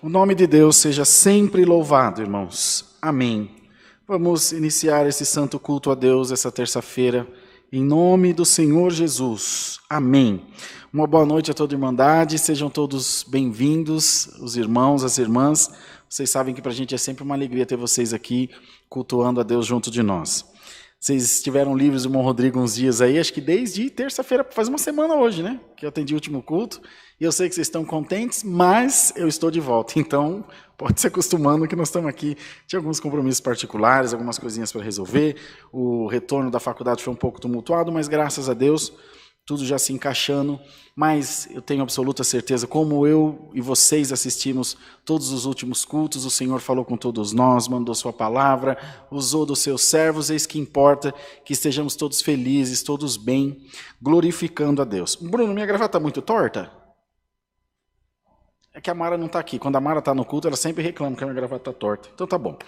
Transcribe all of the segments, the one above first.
O nome de Deus seja sempre louvado, irmãos. Amém. Vamos iniciar esse santo culto a Deus essa terça-feira, em nome do Senhor Jesus. Amém. Uma boa noite a toda a Irmandade, sejam todos bem-vindos, os irmãos, as irmãs. Vocês sabem que para a gente é sempre uma alegria ter vocês aqui cultuando a Deus junto de nós. Vocês estiveram livres do irmão Rodrigo uns dias aí, acho que desde terça-feira, faz uma semana hoje, né? Que eu atendi o último culto. E eu sei que vocês estão contentes, mas eu estou de volta. Então, pode se acostumando que nós estamos aqui. Tinha alguns compromissos particulares, algumas coisinhas para resolver. O retorno da faculdade foi um pouco tumultuado, mas graças a Deus, tudo já se encaixando. Mas eu tenho absoluta certeza, como eu e vocês assistimos todos os últimos cultos, o Senhor falou com todos nós, mandou sua palavra, usou dos seus servos, eis que importa que estejamos todos felizes, todos bem, glorificando a Deus. Bruno, minha gravata está muito torta? É que a Mara não está aqui. Quando a Mara está no culto, ela sempre reclama que a minha gravata está torta. Então tá bom.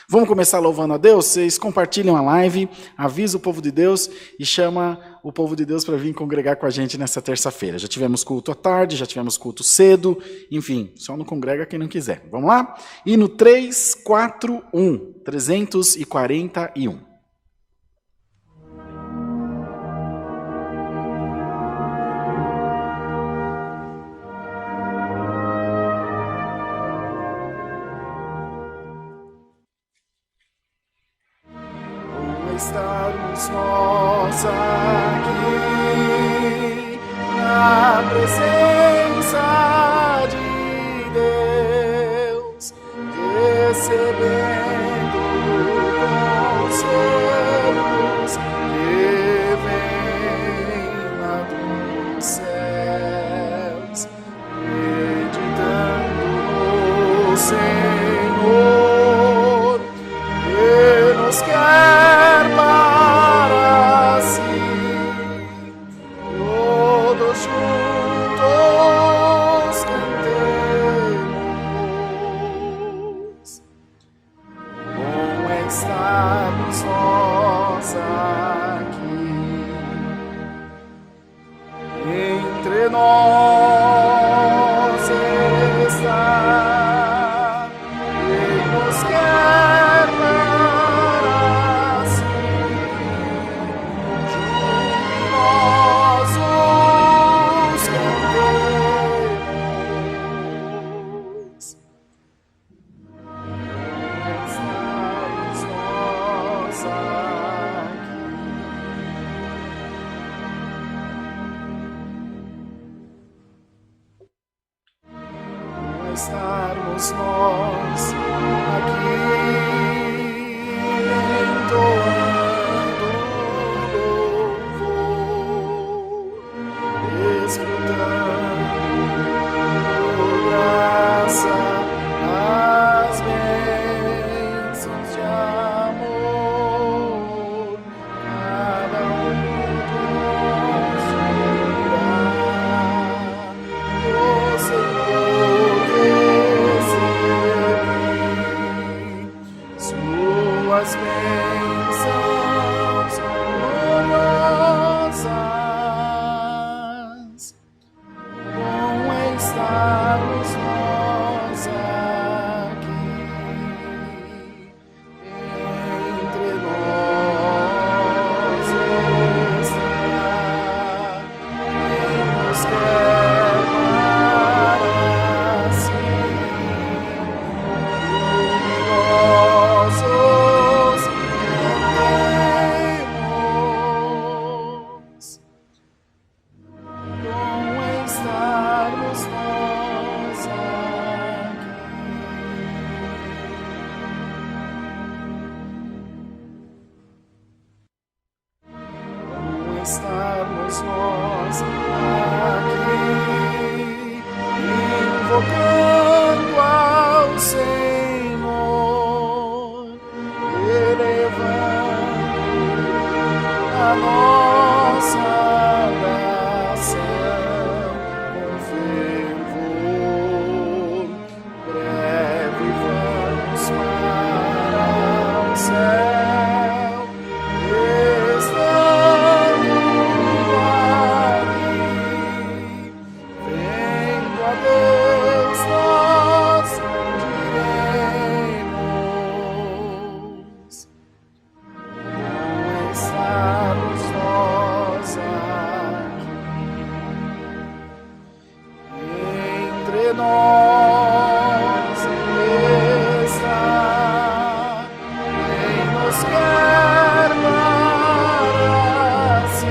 Vamos começar louvando a Deus? Vocês compartilham a live, avisa o povo de Deus e chama o povo de Deus para vir congregar com a gente nessa terça-feira. Já tivemos culto à tarde, já tivemos culto cedo, enfim, só não congrega quem não quiser. Vamos lá? E no 341, 341. Estarmos nós aqui na presença de Deus, recebendo conselhos que vêm lá dos céus, meditando no Senhor, que nos quer para si, todos juntos cantemos. Bom é estarmos nós aqui, entre nós está, quem nos quer para si. Estarmos nós aqui entoando louvor, desfrutando graça, as bênçãos de amor, cada de nós dirá, o Senhor suas bênçãos gloriosas. Bom é estarmos nós aqui, entre nós está, quem nos quer para si. Bom é estarmos nós aqui. sobre nós está, quem nos quer para si,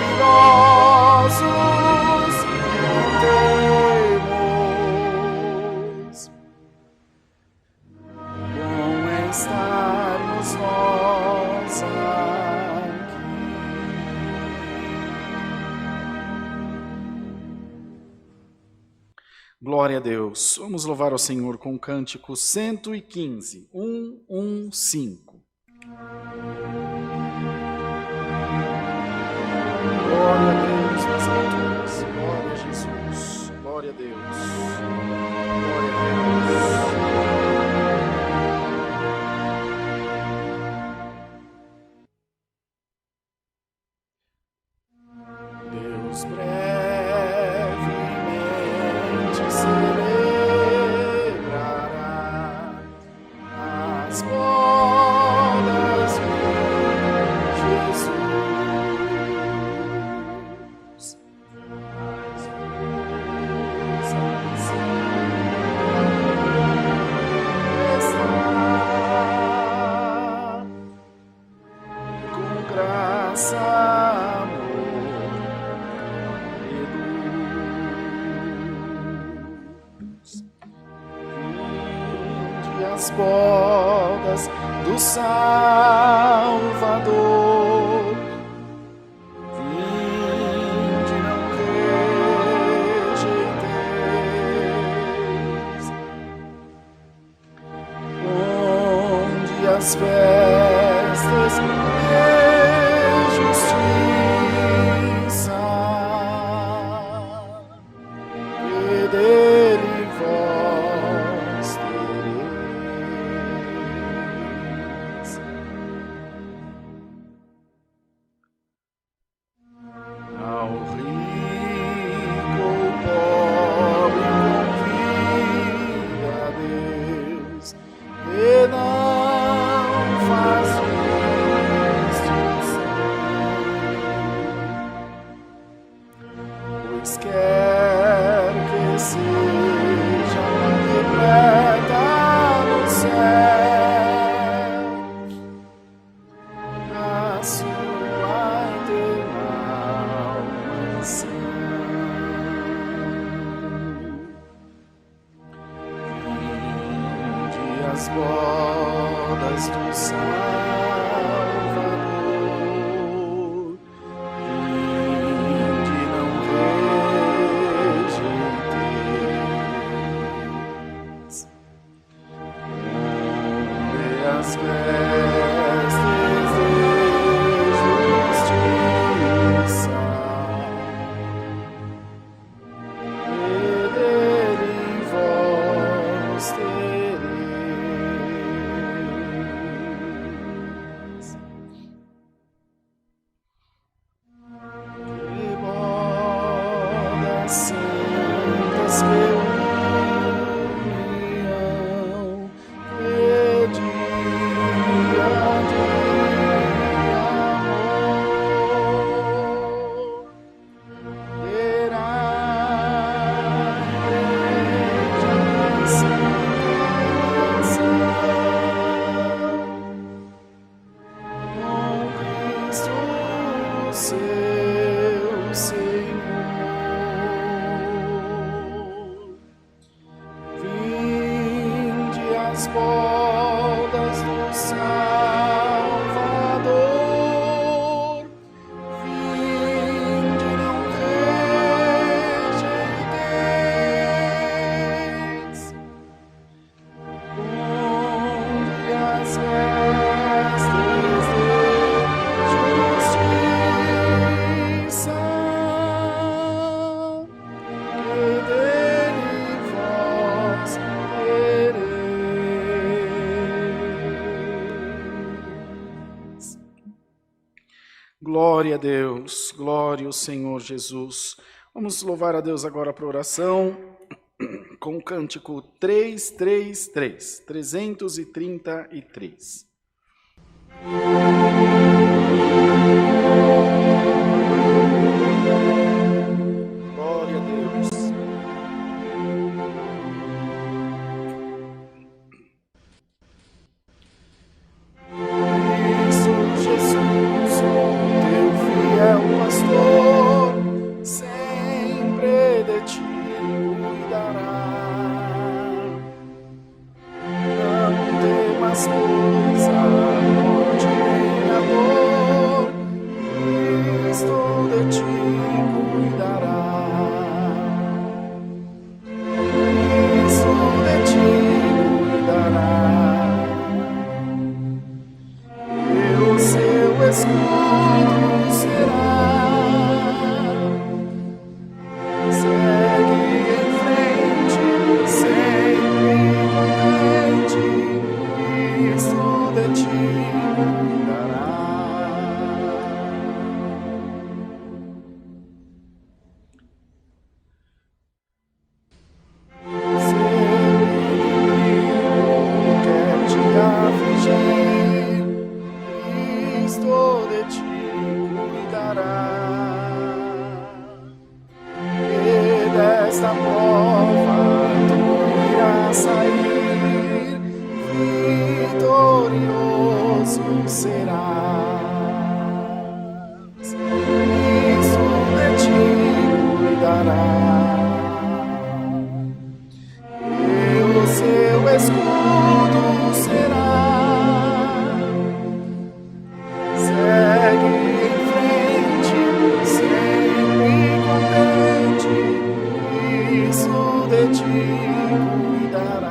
jubilosos cantemos. Bom estarmos nós aqui. Glória a Deus. Vamos louvar ao Senhor com o cântico 115, 115. Glória a Deus nas alturas. Glória a Jesus. Glória a Deus. Glória a Deus. Deus brevemente celebrará as bodas de Jesus. Com graça, amor e luz, vinde as bodas do Salvador, vinde, não rejeiteis, onde as festas de justiça, e dele vós tereis. Ao rico ou pobre convida a Deus, e não faz distinção, pois quer que seja repleta no céu a sua eterna mansão. Vinde as bodas do Salvador, vinde, não rejeiteis, onde as vestes de justiça, e dele vós tereis. Que bodas santas, que união, que dia de amor, terá a Igreja na santa mansão, com Cristo seu Senhor. Vinde as bodas do Salvador, vinde, não rejeiteis, onde as vestes de justiça, que dele vós tereis. Glória a Deus, glória ao Senhor Jesus. Vamos louvar a Deus agora para a oração com o cântico 333, 333. Glória a Deus. da prova tu irás sair, vitorioso serás. Isso de ti cuidará, e o seu escudo será. Segue em frente, sempre contente, isso de ti cuidará.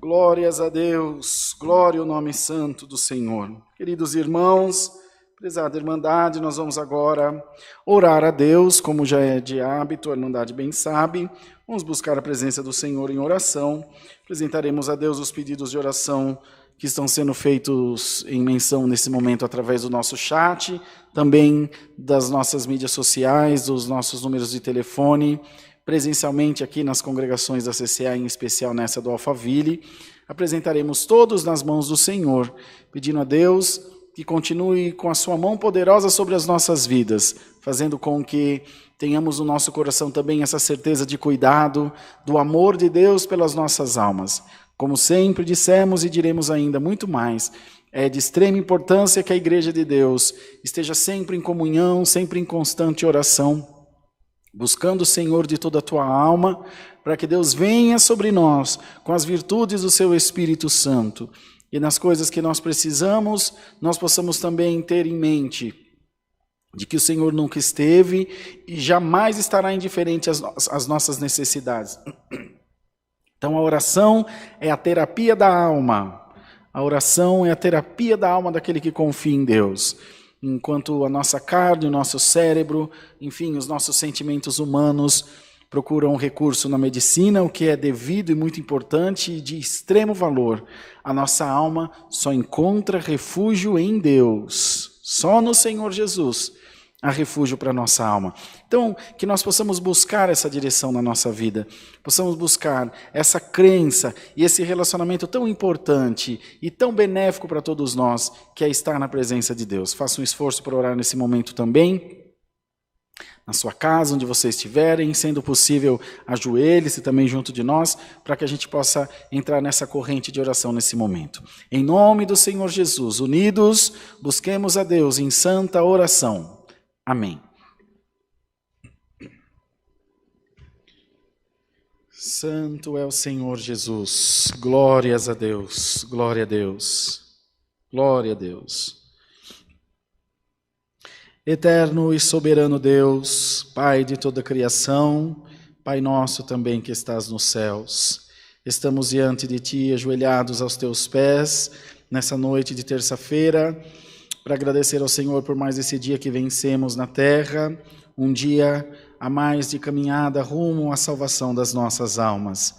Glórias a Deus, glória ao nome santo do Senhor. Queridos irmãos, prezada Irmandade, nós vamos agora orar a Deus, como já é de hábito, a Irmandade bem sabe. Vamos buscar a presença do Senhor em oração. Apresentaremos a Deus os pedidos de oração que estão sendo feitos em menção nesse momento através do nosso chat, também das nossas mídias sociais, dos nossos números de telefone, presencialmente aqui nas congregações da CCA, em especial nessa do Alphaville. Apresentaremos todos nas mãos do Senhor, pedindo a Deus que continue com a sua mão poderosa sobre as nossas vidas, fazendo com que tenhamos no nosso coração também essa certeza de cuidado, do amor de Deus pelas nossas almas. Como sempre dissemos e diremos ainda muito mais, é de extrema importância que a Igreja de Deus esteja sempre em comunhão, sempre em constante oração, buscando o Senhor de toda a tua alma, para que Deus venha sobre nós com as virtudes do seu Espírito Santo. E nas coisas que nós precisamos, nós possamos também ter em mente de que o Senhor nunca esteve e jamais estará indiferente às nossas necessidades. Então a oração é a terapia da alma. A oração é a terapia da alma daquele que confia em Deus. Enquanto a nossa carne, o nosso cérebro, enfim, os nossos sentimentos humanos procuram recurso na medicina, o que é devido e muito importante e de extremo valor. A nossa alma só encontra refúgio em Deus. Só no Senhor Jesus há refúgio para a nossa alma. Então, que nós possamos buscar essa direção na nossa vida, possamos buscar essa crença e esse relacionamento tão importante e tão benéfico para todos nós, que é estar na presença de Deus. Faça um esforço para orar nesse momento também, na sua casa, onde você estiverem, sendo possível, ajoelhe-se também junto de nós, para que a gente possa entrar nessa corrente de oração nesse momento. Em nome do Senhor Jesus, unidos, busquemos a Deus em santa oração. Amém. Santo é o Senhor Jesus. Glórias a Deus. Glória a Deus. Glória a Deus. Eterno e soberano Deus, Pai de toda a criação, Pai nosso também que estás nos céus, estamos diante de Ti, ajoelhados aos Teus pés, nessa noite de terça-feira, para agradecer ao Senhor por mais esse dia que vencemos na terra, um dia a mais de caminhada rumo à salvação das nossas almas.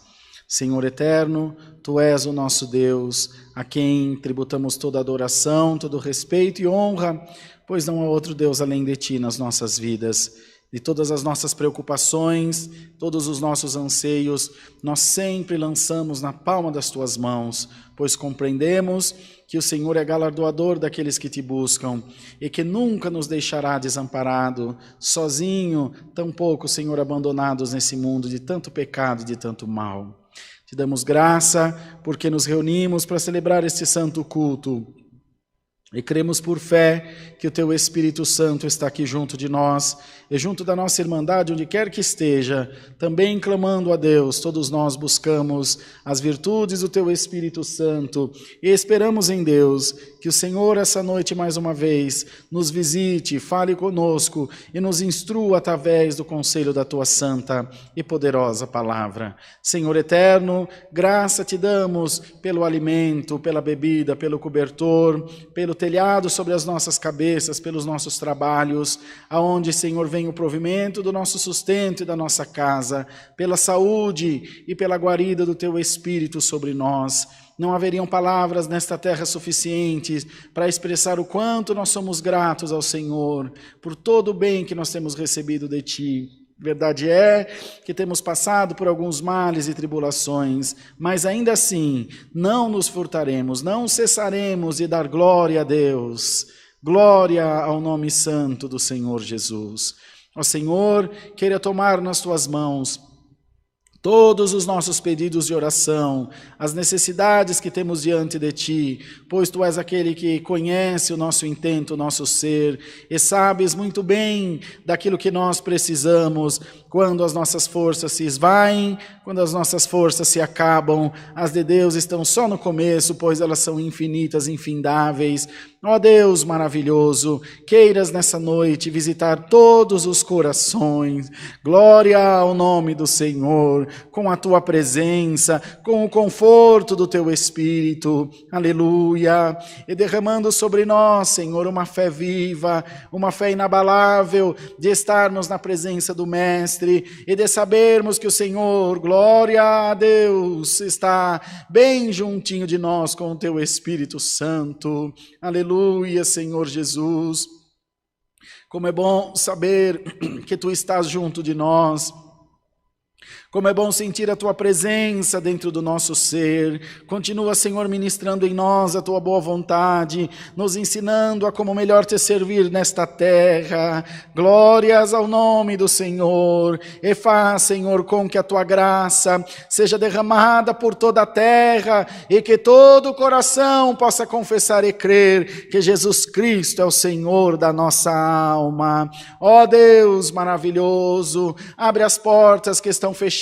Senhor eterno, Tu és o nosso Deus, a quem tributamos toda adoração, todo respeito e honra, pois não há outro Deus além de Ti nas nossas vidas. De todas as nossas preocupações, todos os nossos anseios, nós sempre lançamos na palma das Tuas mãos, pois compreendemos que o Senhor é galardoador daqueles que Te buscam e que nunca nos deixará desamparado, sozinho, tampouco, Senhor, abandonados nesse mundo de tanto pecado e de tanto mal. Te damos graça porque nos reunimos para celebrar este santo culto, E cremos por fé que o Teu Espírito Santo está aqui junto de nós e junto da nossa irmandade, onde quer que esteja, também clamando a Deus. Todos nós buscamos as virtudes do Teu Espírito Santo e esperamos em Deus que o Senhor, essa noite, mais uma vez, nos visite, fale conosco e nos instrua através do conselho da Tua santa e poderosa palavra. Senhor eterno, graça Te damos pelo alimento, pela bebida, pelo cobertor, pelo telhado sobre as nossas cabeças, pelos nossos trabalhos, aonde, Senhor, vem o provimento do nosso sustento e da nossa casa, pela saúde e pela guarida do Teu Espírito sobre nós. Não haveriam palavras nesta terra suficientes para expressar o quanto nós somos gratos ao Senhor por todo o bem que nós temos recebido de Ti. Verdade é que temos passado por alguns males e tribulações, mas ainda assim não nos furtaremos, não cessaremos de dar glória a Deus, glória ao nome santo do Senhor Jesus. Ó Senhor, queira tomar nas Tuas mãos todos os nossos pedidos de oração, as necessidades que temos diante de Ti, pois Tu és aquele que conhece o nosso intento, o nosso ser, e sabes muito bem daquilo que nós precisamos, quando as nossas forças se esvaem, quando as nossas forças se acabam. As de Deus estão só no começo, pois elas são infinitas, infindáveis. Ó Deus maravilhoso, queiras nessa noite visitar todos os corações. Glória ao nome do Senhor, com a Tua presença, com o conforto do Teu Espírito. Aleluia. E derramando sobre nós, Senhor, uma fé viva, uma fé inabalável de estarmos na presença do Mestre e de sabermos que o Senhor, glória a Deus, está bem juntinho de nós com o Teu Espírito Santo. Aleluia, Senhor Jesus. Como é bom saber que Tu estás junto de nós. Como é bom sentir a Tua presença dentro do nosso ser. Continua, Senhor, ministrando em nós a Tua boa vontade, nos ensinando a como melhor Te servir nesta terra. Glórias ao nome do Senhor. E faz, Senhor, com que a Tua graça seja derramada por toda a terra e que todo o coração possa confessar e crer que Jesus Cristo é o Senhor da nossa alma. Ó Deus maravilhoso, abre as portas que estão fechadas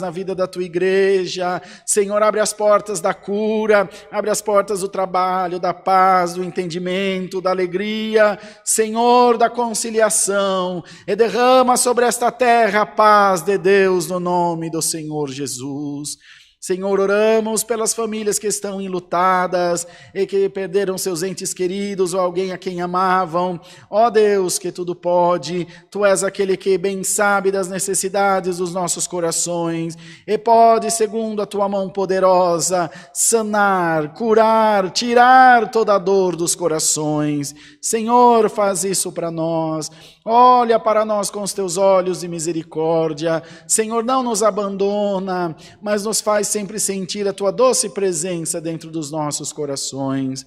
na vida da Tua igreja. Senhor, abre as portas da cura, abre as portas do trabalho, da paz, do entendimento, da alegria, Senhor, da conciliação, e derrama sobre esta terra a paz de Deus no nome do Senhor Jesus. Senhor, oramos pelas famílias que estão enlutadas e que perderam seus entes queridos ou alguém a quem amavam. Ó Deus, que tudo pode, Tu és aquele que bem sabe das necessidades dos nossos corações e pode, segundo a Tua mão poderosa, sanar, curar, tirar toda a dor dos corações. Senhor, faz isso para nós. Olha para nós com os Teus olhos de misericórdia. Senhor, não nos abandona, mas nos faz sempre sentir a Tua doce presença dentro dos nossos corações.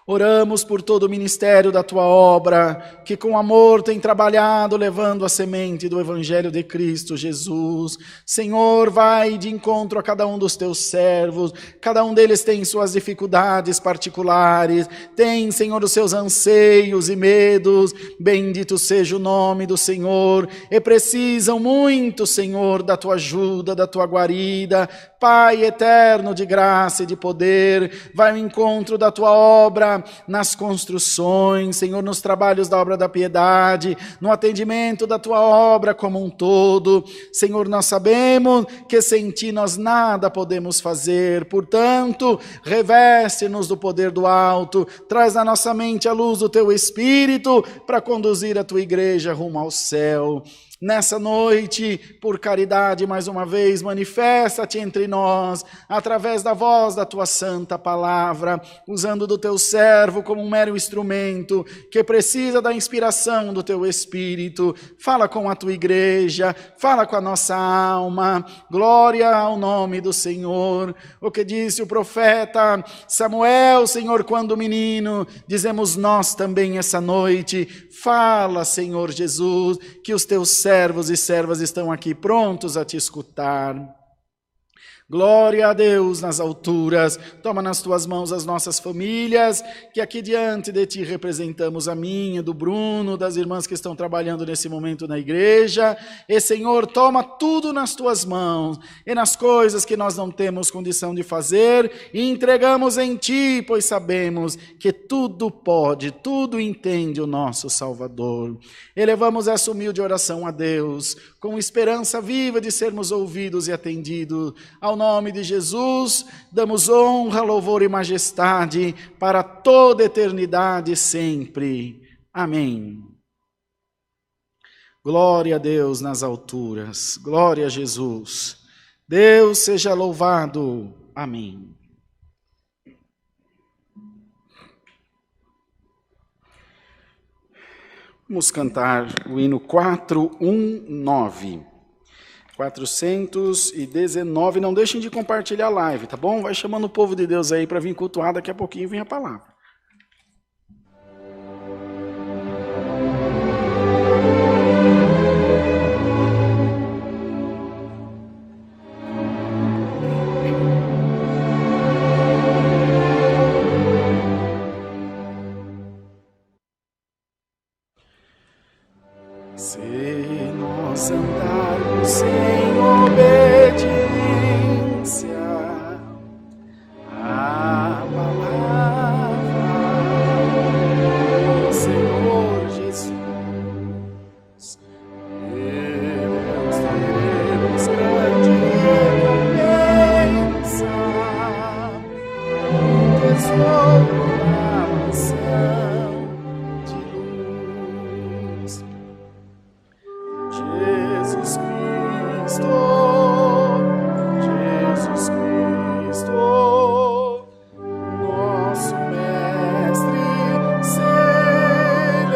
Oramos por todo o ministério da Tua obra, que com amor tem trabalhado, levando a semente do Evangelho de Cristo Jesus. Senhor, vai de encontro a cada um dos Teus servos, cada um deles tem suas dificuldades particulares, tem, Senhor, os seus anseios e medos. Bendito seja o nome do Senhor, e precisam muito, Senhor, da Tua ajuda, da Tua guarida. Pai eterno de graça e de poder, vai ao encontro da Tua obra, nas construções, Senhor, nos trabalhos da obra da piedade, no atendimento da Tua obra como um todo. Senhor, nós sabemos que sem Ti nós nada podemos fazer, portanto, reveste-nos do poder do alto, traz na nossa mente a luz do Teu Espírito para conduzir a Tua igreja rumo ao céu. Nessa noite, por caridade, mais uma vez, manifesta-te entre nós, através da voz da Tua santa palavra, usando do Teu servo como um mero instrumento, que precisa da inspiração do Teu Espírito. Fala com a Tua igreja, fala com a nossa alma. Glória ao nome do Senhor. O que disse o profeta Samuel, Senhor, quando menino, dizemos nós também essa noite. Fala, Senhor Jesus, que os Teus servos e servas estão aqui prontos a Te escutar. Glória a Deus nas alturas. Toma nas tuas mãos as nossas famílias, que aqui diante de ti representamos a minha, do Bruno, das irmãs que estão trabalhando nesse momento na igreja. E, Senhor, toma tudo nas tuas mãos e nas coisas que nós não temos condição de fazer, e entregamos em ti, pois sabemos que tudo pode, tudo entende o nosso Salvador. Elevamos essa humilde oração a Deus, com esperança viva de sermos ouvidos e atendidos. Ao nome de Jesus, damos honra, louvor e majestade para toda eternidade sempre. Amém. Glória a Deus nas alturas. Glória a Jesus. Deus seja louvado. Amém. Vamos cantar o hino 419. 419, não deixem de compartilhar a live, tá bom? Vai chamando o povo de Deus aí para vir cultuar, daqui a pouquinho vem a palavra. Se nós andarmos em obediência à palavra do Senhor Jesus, teremos grande recompensa, um tesouro na mansão de luz. Jesus Cristo, nosso Mestre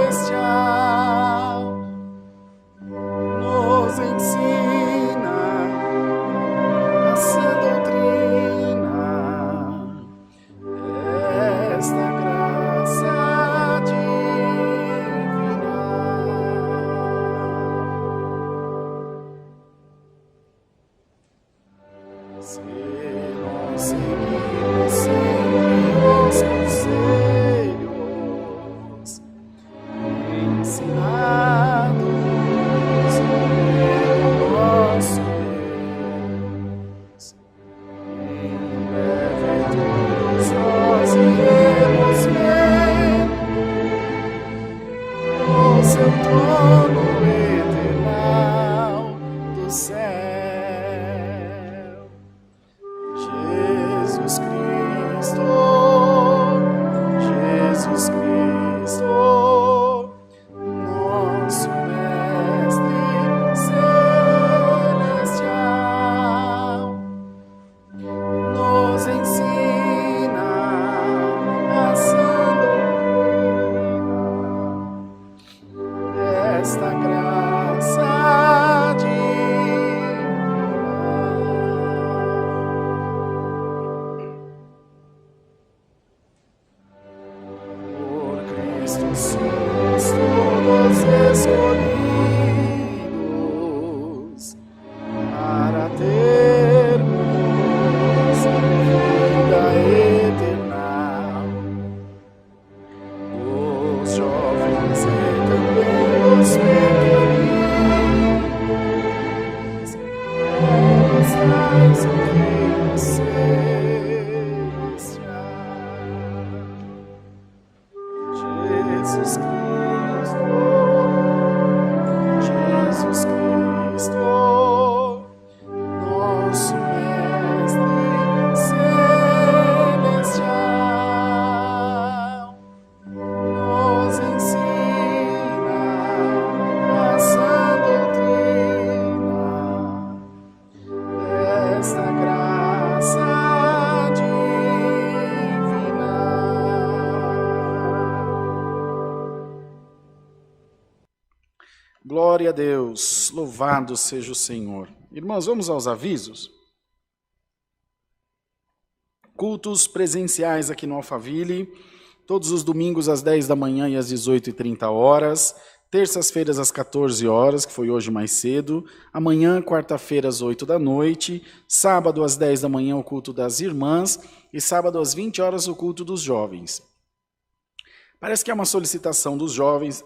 Celestial, nos ensina a sã doutrina, esta graça divina. Se nós seguirmos sempre os conselhos ensinados pelo nosso Deus, em breve todos nós iremos ver o seu trono eternal do céu. Jesus Cristo, nosso Mestre Celestial, nos ensina a sã doutrina, esta graça divina. Somos todos escolhidos para termos vida eterna. Os jovens e também os pequeninos, eles traz o reino celestial. Jesus Cristo, nosso Mestre Celestial, nos ensina a sã doutrina, esta graça divina. Glória a Deus, louvado seja o Senhor. Irmãos, vamos aos avisos. Cultos presenciais aqui no Alphaville, todos os domingos às 10 da manhã e às 18h30. terças-feiras às 14 horas, que foi hoje mais cedo, amanhã, quarta-feira, às 8 da noite, sábado às 10 da manhã, o culto das irmãs, e sábado às 20 horas, o culto dos jovens. Parece que é uma solicitação dos jovens,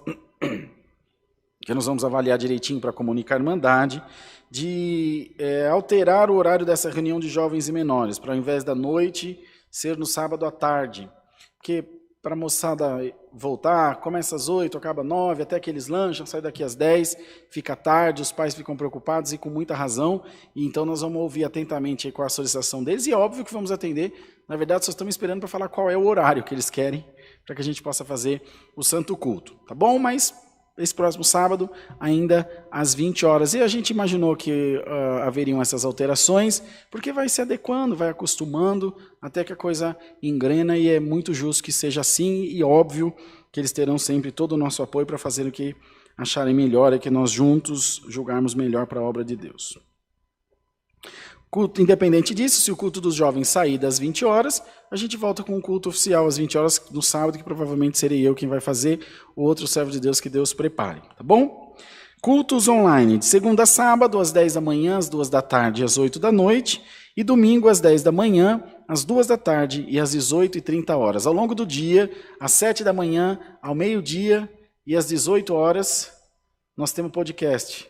que nós vamos avaliar direitinho para comunicar a Irmandade, de alterar o horário dessa reunião de jovens e menores, para ao invés da noite, ser no sábado à tarde. Porque para a moçada voltar, começa às 8, acaba às 9, até que eles lancham, sai daqui às 10, fica tarde, os pais ficam preocupados e com muita razão, e então nós vamos ouvir atentamente qual a solicitação deles, e é óbvio que vamos atender, na verdade só estamos esperando para falar qual é o horário que eles querem, para que a gente possa fazer o santo culto, tá bom? Mas esse próximo sábado, ainda às 20 horas. E a gente imaginou que haveriam essas alterações, porque vai se adequando, vai acostumando, até que a coisa engrena, e é muito justo que seja assim, e óbvio que eles terão sempre todo o nosso apoio para fazer o que acharem melhor, e que nós juntos julgarmos melhor para a obra de Deus. Culto, independente disso, se o culto dos jovens sair das 20 horas, a gente volta com o culto oficial às 20 horas no sábado, que provavelmente serei eu quem vai fazer, o outro servo de Deus que Deus prepare, tá bom? Cultos online, de segunda a sábado, às 10 da manhã, às 2 da tarde e às 8 da noite, e domingo às 10 da manhã, às 2 da tarde e às 18h30 horas. Ao longo do dia, às 7 da manhã, ao meio-dia e às 18 horas, nós temos podcast,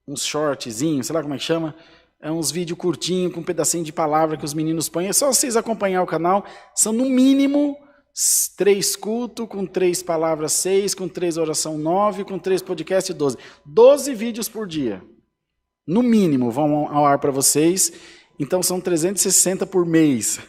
uns shortzinhos, sei lá como é que chama, é uns vídeos curtinhos, com um pedacinho de palavra que os meninos põem. É só vocês acompanhar o canal. São, no mínimo, 3 cultos, com 3 palavras, 6, com 3 oração, 9, com 3 podcasts, 12. 12 vídeos por dia. No mínimo, vão ao ar para vocês. Então, são 360 por mês.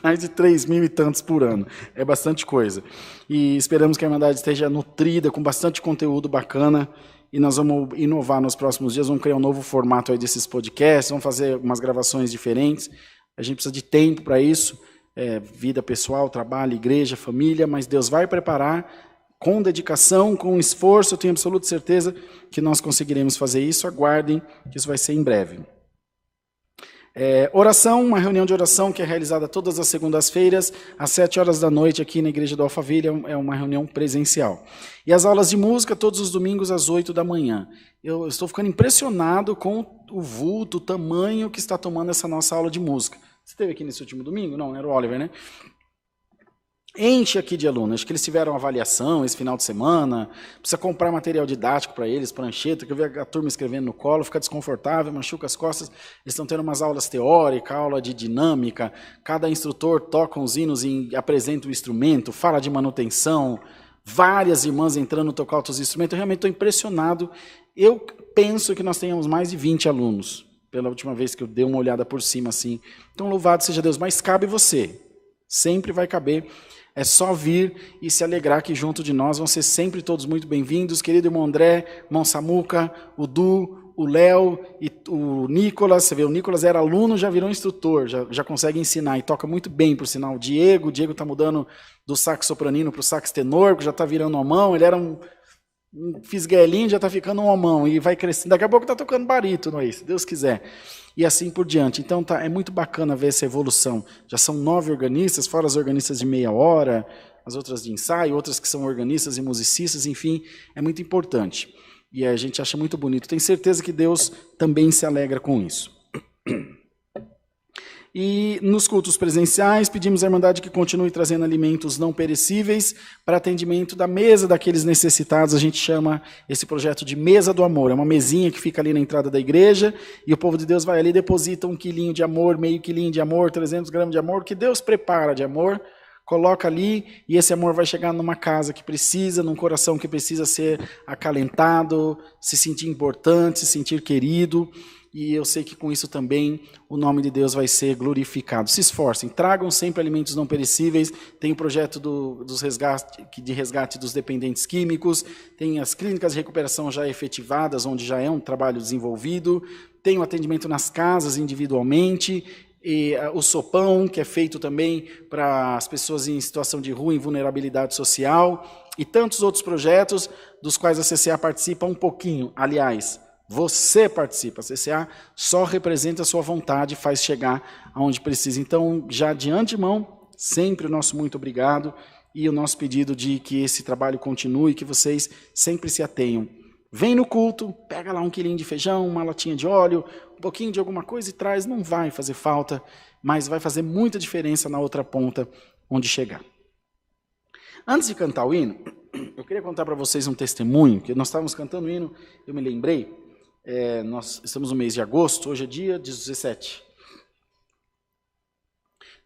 Mais de 3 mil e tantos por ano. É bastante coisa. E esperamos que a Irmandade esteja nutrida, com bastante conteúdo bacana. E nós vamos inovar nos próximos dias, vamos criar um novo formato aí desses podcasts, vamos fazer umas gravações diferentes. A gente precisa de tempo para isso, vida pessoal, trabalho, igreja, família, mas Deus vai preparar com dedicação, com esforço, eu tenho absoluta certeza que nós conseguiremos fazer isso. Aguardem, que isso vai ser em breve. Oração, uma reunião de oração que é realizada todas as segundas-feiras, às 7 horas da noite, aqui na Igreja do Alphaville, é uma reunião presencial. E as aulas de música, todos os domingos, às 8 da manhã. Eu estou ficando impressionado com o vulto, o tamanho que está tomando essa nossa aula de música. Você esteve aqui nesse último domingo? Não, era o Oliver, né? Enche aqui de alunos. Acho que eles tiveram avaliação esse final de semana, precisa comprar material didático para eles, prancheta, que eu vi a turma escrevendo no colo, fica desconfortável, machuca as costas. Eles estão tendo umas aulas teóricas, aula de dinâmica, cada instrutor toca uns hinos e apresenta o instrumento, fala de manutenção, várias irmãs entrando tocar outros instrumentos. Eu realmente estou impressionado. Eu penso que nós tenhamos mais de 20 alunos, pela última vez que eu dei uma olhada por cima assim. Então, louvado seja Deus, mas cabe você, sempre vai caber. É só vir e se alegrar que junto de nós vão ser sempre todos muito bem-vindos. Querido irmão André, irmão Samuca, o Du, o Léo e o Nicolas. Você vê, o Nicolas era aluno, já virou instrutor, já consegue ensinar e toca muito bem, por sinal. O Diego está mudando do sax sopranino para o sax tenor, já está virando homão. Ele era um fisguelinho, já está ficando um homão e vai crescendo. Daqui a pouco está tocando barítono aí, se Deus quiser. E assim por diante. Então é muito bacana ver essa evolução. Já são 9 organistas, fora as organistas de meia hora, as outras de ensaio, outras que são organistas e musicistas, enfim, é muito importante. E a gente acha muito bonito. Tenho certeza que Deus também se alegra com isso. E nos cultos presenciais, pedimos à Irmandade que continue trazendo alimentos não perecíveis para atendimento da mesa daqueles necessitados. A gente chama esse projeto de Mesa do Amor. É uma mesinha que fica ali na entrada da igreja e o povo de Deus vai ali e deposita 1 quilinho de amor, meio quilinho de amor, 300 gramas de amor, que Deus prepara de amor, coloca ali e esse amor vai chegar numa casa que precisa, num coração que precisa ser acalentado, se sentir importante, se sentir querido. E eu sei que com isso também o nome de Deus vai ser glorificado. Se esforcem, tragam sempre alimentos não perecíveis. Tem o projeto de resgate dos dependentes químicos, tem as clínicas de recuperação já efetivadas, onde já é um trabalho desenvolvido, tem o atendimento nas casas individualmente, e o sopão, que é feito também para as pessoas em situação de rua, em vulnerabilidade social, e tantos outros projetos dos quais a CCA participa um pouquinho, aliás. Você participa, a CCA só representa a sua vontade e faz chegar aonde precisa. Então, já de antemão, sempre o nosso muito obrigado e o nosso pedido de que esse trabalho continue, que vocês sempre se atenham. Vem no culto, pega lá 1 quilinho de feijão, uma latinha de óleo, um pouquinho de alguma coisa e traz, não vai fazer falta, mas vai fazer muita diferença na outra ponta onde chegar. Antes de cantar o hino, eu queria contar para vocês um testemunho, que nós estávamos cantando o hino, eu me lembrei, nós estamos no mês de agosto, hoje é dia 17.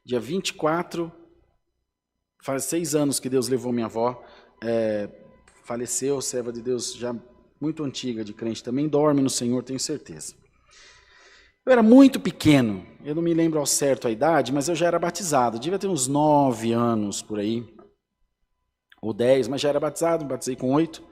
Dia 24, faz 6 anos que Deus levou minha avó, faleceu, serva de Deus já muito antiga, de crente, também dorme no Senhor, tenho certeza. Eu era muito pequeno, eu não me lembro ao certo a idade, mas eu já era batizado, devia ter uns 9 anos por aí, ou 10, mas já era batizado, me batizei com 8.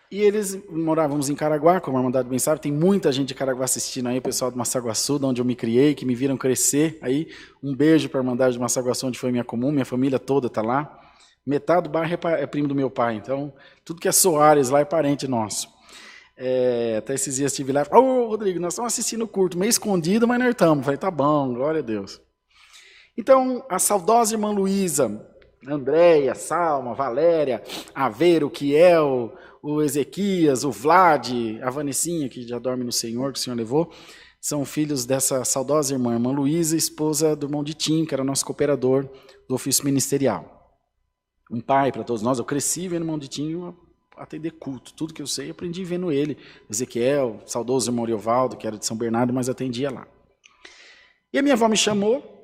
E eles morávamos em Caraguá, como a Irmandade bem sabe, tem muita gente de Caraguá assistindo aí, o pessoal de Massaguaçu, de onde eu me criei, que me viram crescer. Aí, um beijo para a Irmandade de Massaguaçu, onde foi minha comum, minha família toda está lá. Metade do bairro é primo do meu pai, então tudo que é Soares lá é parente nosso. Até esses dias estive lá, Rodrigo, nós estamos assistindo o culto, meio escondido, mas nós estamos. Falei, tá bom, glória a Deus. Então, a saudosa irmã Luísa, Andréia, Salma, Valéria, Aveiro, Kiel, o Ezequias, o Vlad, a Vanessinha, que já dorme no Senhor, que o Senhor levou, são filhos dessa saudosa irmã Luísa, esposa do irmão de Tim, que era nosso cooperador do ofício ministerial. Um pai para todos nós, eu cresci vendo o irmão de Tim atender culto, tudo que eu sei, aprendi vendo ele, Ezequiel, saudoso irmão Oriovaldo, que era de São Bernardo, mas atendia lá. E a minha avó me chamou,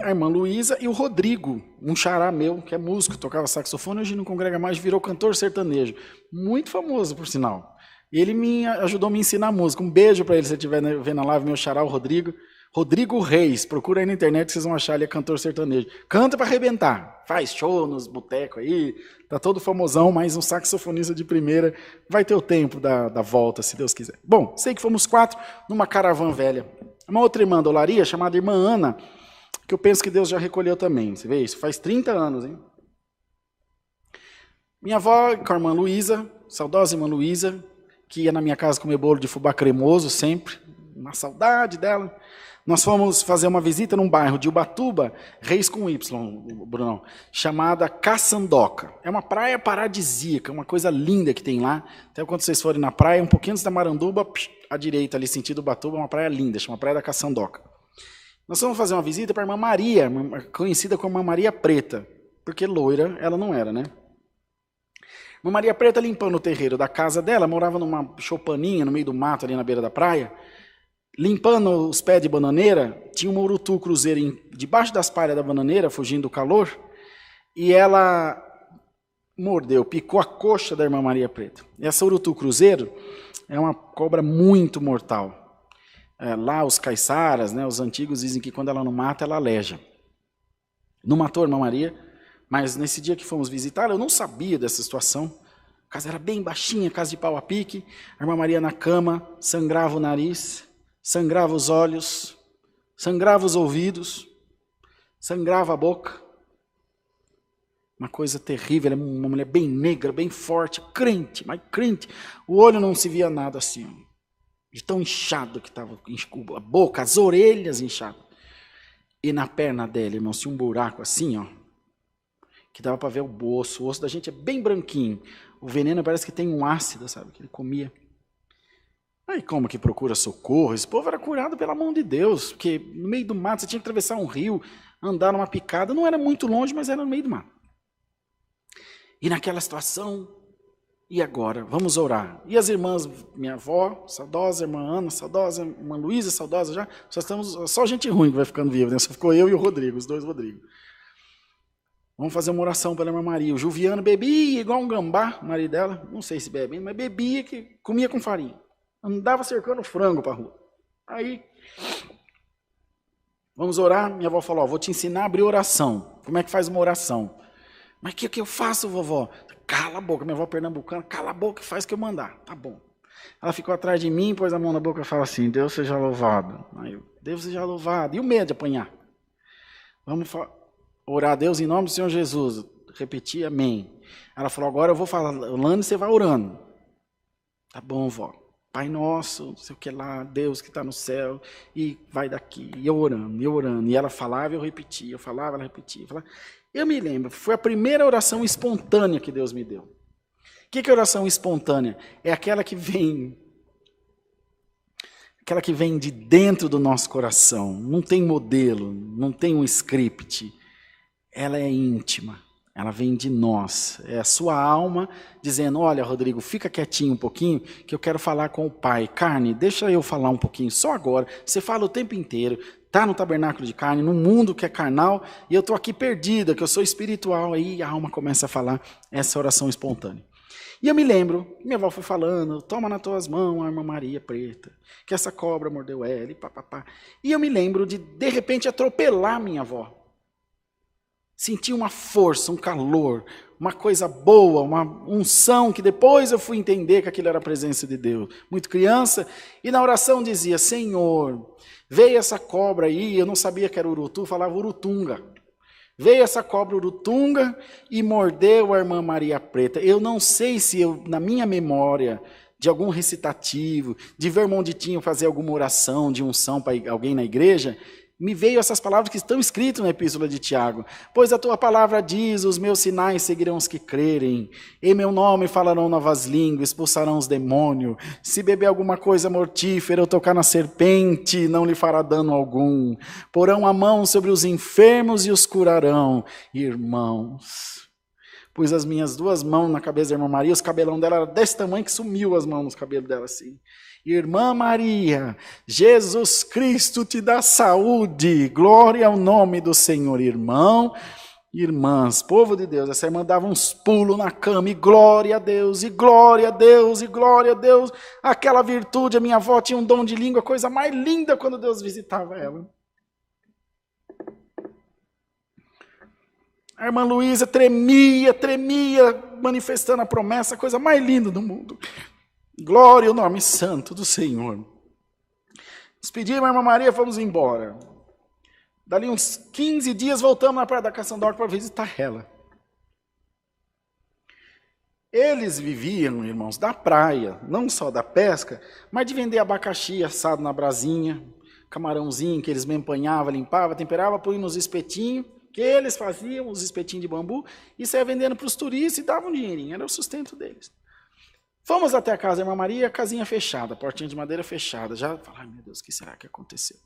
a irmã Luísa e o Rodrigo, um xará meu, que é músico, tocava saxofone, hoje não congrega mais, virou cantor sertanejo. Muito famoso, por sinal. E ele me ajudou a me ensinar música. Um beijo para ele, se você estiver vendo a live, meu xará, o Rodrigo. Rodrigo Reis, procura aí na internet que vocês vão achar, ele é cantor sertanejo. Canta para arrebentar, faz show nos botecos aí, tá todo famosão, mas um saxofonista de primeira, vai ter o tempo da volta, se Deus quiser. Bom, sei que fomos 4 numa caravana velha. Uma outra irmã da olaria, chamada irmã Ana, que eu penso que Deus já recolheu também. Você vê isso? Faz 30 anos, hein? Minha avó, com a irmã Luísa, saudosa irmã Luísa, que ia na minha casa comer bolo de fubá cremoso sempre, uma saudade dela. Nós fomos fazer uma visita num bairro de Ubatuba, Reis com Y, Brunão, chamada Caçandoca. É uma praia paradisíaca, uma coisa linda que tem lá. Até quando vocês forem na praia, um pouquinho antes da Maranduba, à direita, ali sentido Ubatuba, uma praia linda, chama Praia da Caçandoca. Nós fomos fazer uma visita para a irmã Maria, conhecida como a Maria Preta, porque loira ela não era, né? Irmã Maria Preta limpando o terreiro da casa dela, morava numa choupaninha no meio do mato ali na beira da praia, limpando os pés de bananeira, tinha uma urutu cruzeiro debaixo das palhas da bananeira, fugindo do calor, e ela mordeu, picou a coxa da irmã Maria Preta. E essa urutu cruzeiro é uma cobra muito mortal. Lá os caiçaras, né, os antigos dizem que quando ela não mata, ela aleja. Não matou a irmã Maria, mas nesse dia que fomos visitá-la, eu não sabia dessa situação. A casa era bem baixinha, casa de pau a pique. A irmã Maria na cama, sangrava o nariz, sangrava os olhos, sangrava os ouvidos, sangrava a boca. Uma coisa terrível, ela é uma mulher bem negra, bem forte, crente, mas crente. O olho não se via nada assim, de tão inchado que estava a boca, as orelhas inchadas. E na perna dela, irmão, tinha um buraco assim, ó, que dava para ver o osso da gente é bem branquinho. O veneno parece que tem um ácido, sabe, que ele comia. Aí como que procura socorro? Esse povo era curado pela mão de Deus, porque no meio do mato você tinha que atravessar um rio, andar numa picada, não era muito longe, mas era no meio do mato. E naquela situação, e agora? Vamos orar. E as irmãs, minha avó, saudosa irmã Ana, saudosa irmã Luísa, saudosa já, só gente ruim que vai ficando viva, né? Só ficou eu e o Rodrigo, os dois Rodrigo. Vamos fazer uma oração pela irmã Maria. O Juviano bebia igual um gambá, o marido dela, não sei se bebe, mas bebia, que comia com farinha. Andava cercando frango para a rua. Aí, vamos orar. Minha avó falou, vou te ensinar a abrir oração. Como é que faz uma oração? Mas o que eu faço, vovó? Cala a boca, minha avó pernambucana, cala a boca e faz o que eu mandar. Tá bom. Ela ficou atrás de mim, pôs a mão na boca e falou assim, Deus seja louvado. Aí eu, Deus seja louvado. E o medo de apanhar? Vamos orar a Deus em nome do Senhor Jesus. Repetir, amém. Ela falou, agora eu vou falando e você vai orando. Tá bom, vó. Pai nosso, não sei o que lá, Deus que está no céu, e vai daqui, e eu orando, e ela falava, eu repetia, eu falava, ela repetia. Eu me lembro, foi a primeira oração espontânea que Deus me deu. O que é oração espontânea? É aquela que vem de dentro do nosso coração, não tem modelo, não tem um script, ela é íntima. Ela vem de nós, é a sua alma dizendo, olha Rodrigo, fica quietinho um pouquinho, que eu quero falar com o Pai. Carne, deixa eu falar um pouquinho, só agora. Você fala o tempo inteiro, está no tabernáculo de carne, no mundo que é carnal, e eu estou aqui perdida, que eu sou espiritual, aí a alma começa a falar essa oração espontânea. E eu me lembro, minha avó foi falando, toma nas tuas mãos a irmã Maria preta, que essa cobra mordeu ela, e papapá. E eu me lembro de repente, atropelar minha avó. Senti uma força, um calor, uma coisa boa, uma unção, que depois eu fui entender que aquilo era a presença de Deus. Muito criança, e na oração dizia, Senhor, veio essa cobra aí, eu não sabia que era urutu, falava urutunga. Veio essa cobra urutunga e mordeu a irmã Maria Preta. Eu não sei se na minha memória, de algum recitativo, de ver o irmão Ditinho fazer alguma oração de unção para alguém na igreja, me veio essas palavras que estão escritas na epístola de Tiago. Pois a tua palavra diz, os meus sinais seguirão os que crerem. Em meu nome falarão novas línguas, expulsarão os demônios. Se beber alguma coisa mortífera ou tocar na serpente, não lhe fará dano algum. Porão a mão sobre os enfermos e os curarão. Irmãos, pus as minhas duas mãos na cabeça da irmã Maria, os cabelão dela era desse tamanho que sumiu as mãos nos cabelos dela assim. Irmã Maria, Jesus Cristo te dá saúde, glória ao nome do Senhor, irmão, irmãs, povo de Deus. Essa irmã dava uns pulos na cama, e glória a Deus, e glória a Deus, e glória a Deus. Aquela virtude, a minha avó tinha um dom de língua, coisa mais linda quando Deus visitava ela. A irmã Luísa tremia, manifestando a promessa, a coisa mais linda do mundo. Glória ao nome santo do Senhor. Despedimos a irmã Maria, fomos embora. Dali uns 15 dias, voltamos na praia da Caçandoca para visitar ela. Eles viviam, irmãos, da praia, não só da pesca, mas de vender abacaxi assado na brasinha, camarãozinho que eles me empanhavam, limpavam, temperavam, põem nos espetinhos, que eles faziam, os espetinhos de bambu, e saia vendendo para os turistas e davam um dinheirinho, era o sustento deles. Fomos até a casa da irmã Maria, casinha fechada, portinha de madeira fechada. Já falei, ai meu Deus, o que será que aconteceu?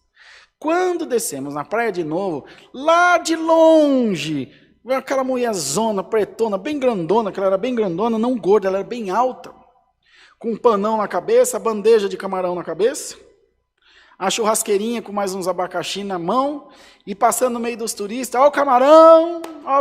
Quando descemos na praia de novo, lá de longe, aquela mulherzona, pretona, bem grandona, que ela era bem grandona, não gorda, ela era bem alta, com um panão na cabeça, a bandeja de camarão na cabeça, a churrasqueirinha com mais uns abacaxi na mão, e passando no meio dos turistas, ó o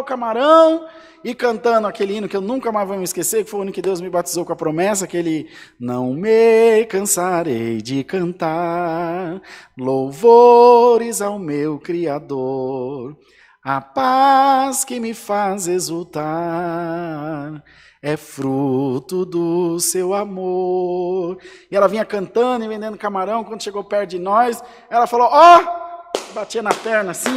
camarão, e cantando aquele hino que eu nunca mais vou me esquecer, que foi o hino que Deus me batizou com a promessa, aquele não me cansarei de cantar louvores ao meu Criador, a paz que me faz exultar é fruto do seu amor. E ela vinha cantando e vendendo camarão. Quando chegou perto de nós, ela falou, batia na perna assim,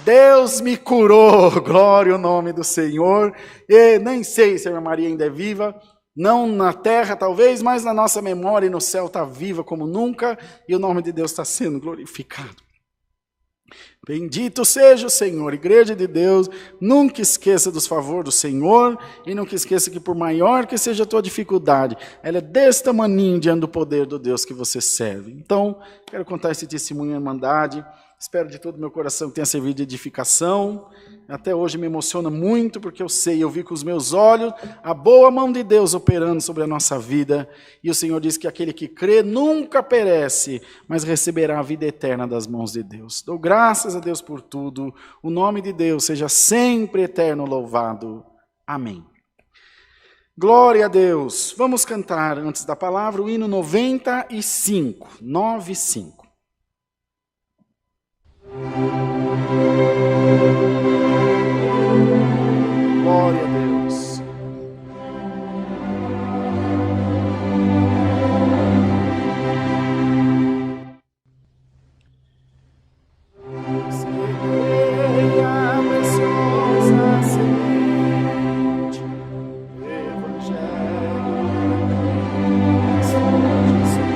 Deus me curou, glória ao nome do Senhor. E nem sei se a irmã Maria ainda é viva, não na terra talvez, mas na nossa memória e no céu está viva como nunca, e o nome de Deus está sendo glorificado. Bendito seja o Senhor, igreja de Deus, nunca esqueça dos favores do Senhor, e nunca esqueça que por maior que seja a tua dificuldade, ela é desse tamaninho diante do poder do Deus que você serve. Então, quero contar esse testemunho em irmandade, espero de todo o meu coração que tenha servido de edificação. Até hoje me emociona muito, porque eu vi com os meus olhos a boa mão de Deus operando sobre a nossa vida. E o Senhor diz que aquele que crê nunca perece, mas receberá a vida eterna das mãos de Deus. Dou graças a Deus por tudo. O nome de Deus seja sempre eterno louvado. Amém. Glória a Deus. Vamos cantar, antes da palavra, o hino 95. 95. Glória a Deus. Semeia a preciosa semente, Evangelho, Senhor Jesus.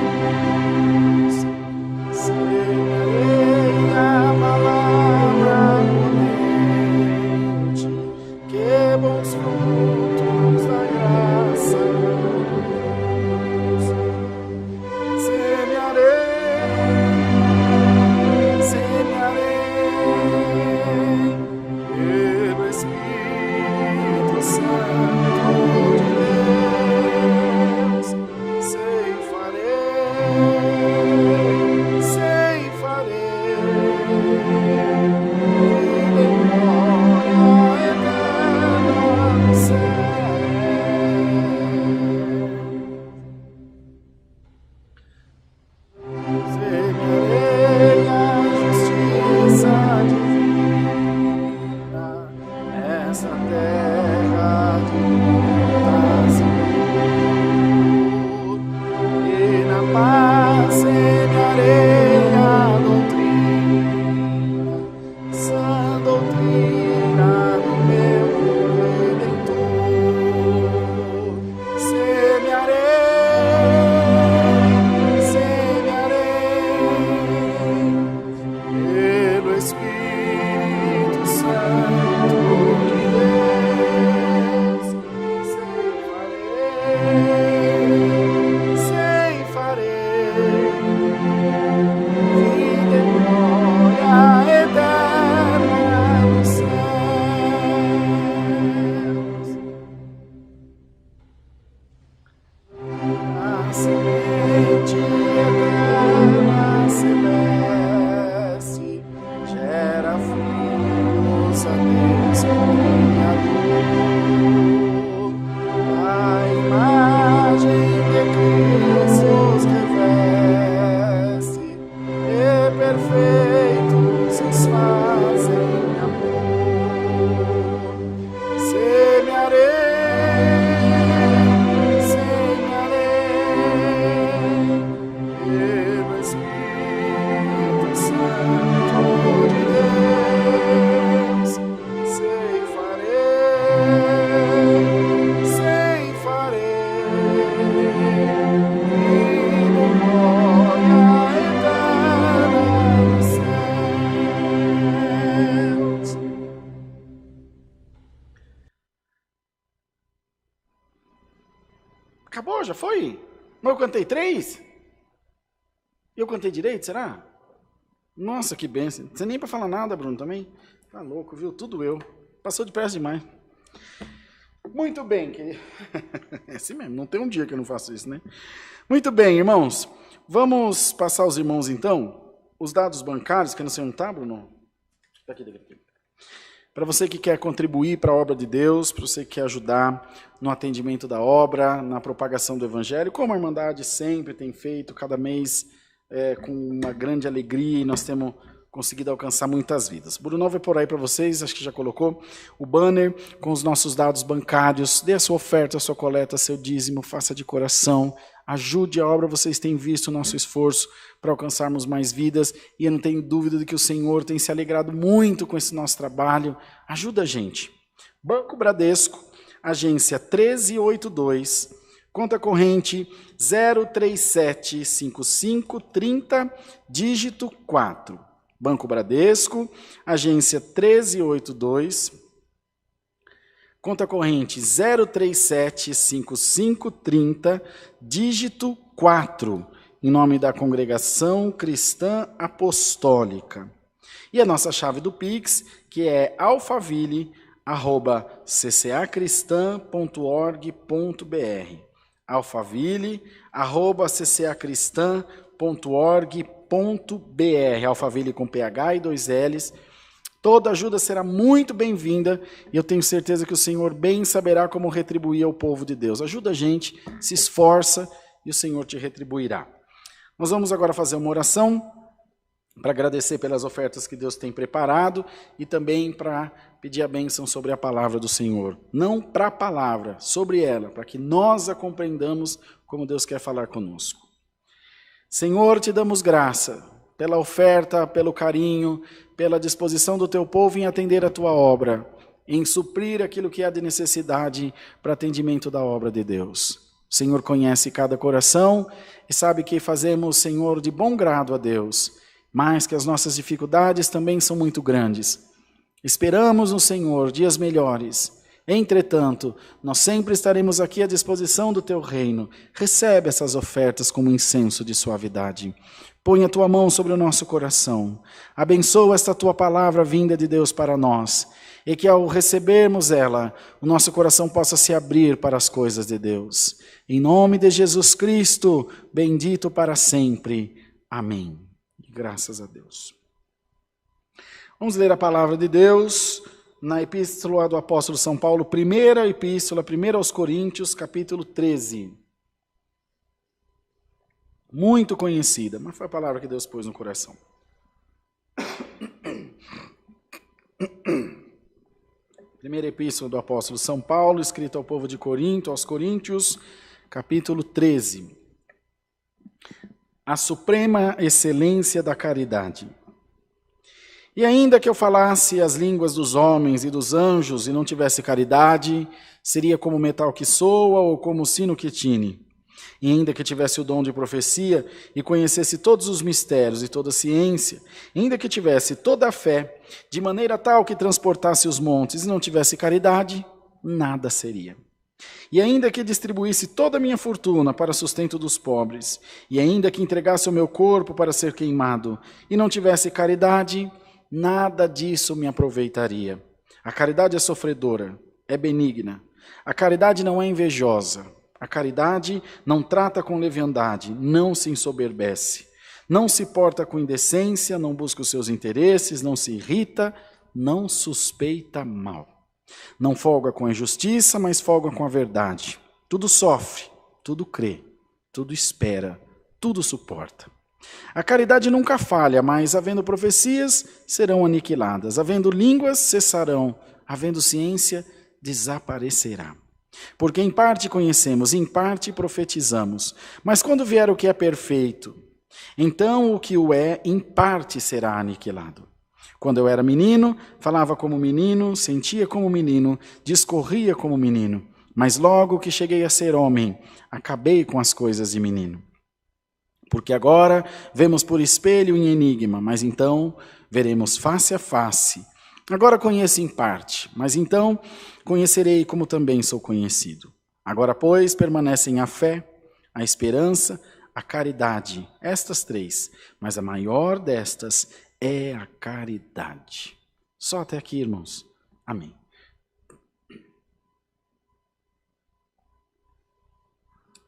já foi? Mas eu cantei 3? Eu cantei direito, será? Nossa, que bênção. Você nem para falar nada, Bruno, também? Tá louco, viu? Tudo eu. Passou depressa demais. Muito bem, querido. É assim mesmo, não tem um dia que eu não faço isso, né? Muito bem, irmãos. Vamos passar aos irmãos, então, os dados bancários, que eu não sei onde tá, Bruno? Daqui. Para você que quer contribuir para a obra de Deus, para você que quer ajudar no atendimento da obra, na propagação do Evangelho, como a Irmandade sempre tem feito, cada mês com uma grande alegria, e nós temos conseguido alcançar muitas vidas. Bruno vai por aí para vocês, acho que já colocou o banner com os nossos dados bancários. Dê a sua oferta, a sua coleta, seu dízimo, faça de coração, ajude a obra. Vocês têm visto o nosso esforço para alcançarmos mais vidas, e eu não tenho dúvida de que o Senhor tem se alegrado muito com esse nosso trabalho. Ajuda a gente. Banco Bradesco, agência 1382, conta corrente 0375530, dígito 4. Banco Bradesco, agência 1382, conta corrente 0375530, dígito 4, em nome da Congregação Cristã Apostólica. E a nossa chave do Pix, que é alfaville@ccacristã.org.br. alfaville@ccacristã.org.br. Alfaville com PH e 2 L's. Toda ajuda será muito bem-vinda, e eu tenho certeza que o Senhor bem saberá como retribuir ao povo de Deus. Ajuda a gente, se esforça, e o Senhor te retribuirá. Nós vamos agora fazer uma oração para agradecer pelas ofertas que Deus tem preparado e também para pedir a bênção sobre a palavra do Senhor. Não para a palavra, sobre ela, para que nós a compreendamos como Deus quer falar conosco. Senhor, te damos graça pela oferta, pelo carinho, pela disposição do teu povo em atender a tua obra, em suprir aquilo que há de necessidade para atendimento da obra de Deus. O Senhor conhece cada coração e sabe que fazemos, Senhor, de bom grado a Deus, mas que as nossas dificuldades também são muito grandes. Esperamos no Senhor dias melhores. Entretanto, nós sempre estaremos aqui à disposição do teu reino. Recebe essas ofertas como incenso de suavidade. Põe a tua mão sobre o nosso coração. Abençoa esta tua palavra vinda de Deus para nós. E que ao recebermos ela, o nosso coração possa se abrir para as coisas de Deus. Em nome de Jesus Cristo, bendito para sempre. Amém. Graças a Deus. Vamos ler a palavra de Deus na epístola do apóstolo São Paulo, primeira epístola, 1 aos Coríntios, capítulo 13. Muito conhecida, mas foi a palavra que Deus pôs no coração. Primeira epístola do apóstolo São Paulo, escrita ao povo de Corinto, aos Coríntios, capítulo 13. A suprema excelência da caridade. E ainda que eu falasse as línguas dos homens e dos anjos e não tivesse caridade, seria como metal que soa ou como sino que tine. E ainda que tivesse o dom de profecia e conhecesse todos os mistérios e toda a ciência, ainda que tivesse toda a fé, de maneira tal que transportasse os montes e não tivesse caridade, nada seria. E ainda que distribuísse toda a minha fortuna para sustento dos pobres, e ainda que entregasse o meu corpo para ser queimado, e não tivesse caridade, nada disso me aproveitaria. A caridade é sofredora, é benigna. A caridade não é invejosa. A caridade não trata com leviandade, não se ensoberbece. Não se porta com indecência, não busca os seus interesses, não se irrita, não suspeita mal. Não folga com a injustiça, mas folga com a verdade. Tudo sofre, tudo crê, tudo espera, tudo suporta. A caridade nunca falha, mas havendo profecias, serão aniquiladas. Havendo línguas, cessarão. Havendo ciência, desaparecerá. Porque em parte conhecemos, em parte profetizamos. Mas quando vier o que é perfeito, então o que o é, em parte será aniquilado. Quando eu era menino, falava como menino, sentia como menino, discorria como menino. Mas logo que cheguei a ser homem, acabei com as coisas de menino. Porque agora vemos por espelho em enigma, mas então veremos face a face. Agora conheço em parte, mas então conhecerei como também sou conhecido. Agora, pois, permanecem a fé, a esperança, a caridade. Estas três. Mas a maior destas é a caridade. Só até aqui, irmãos. Amém.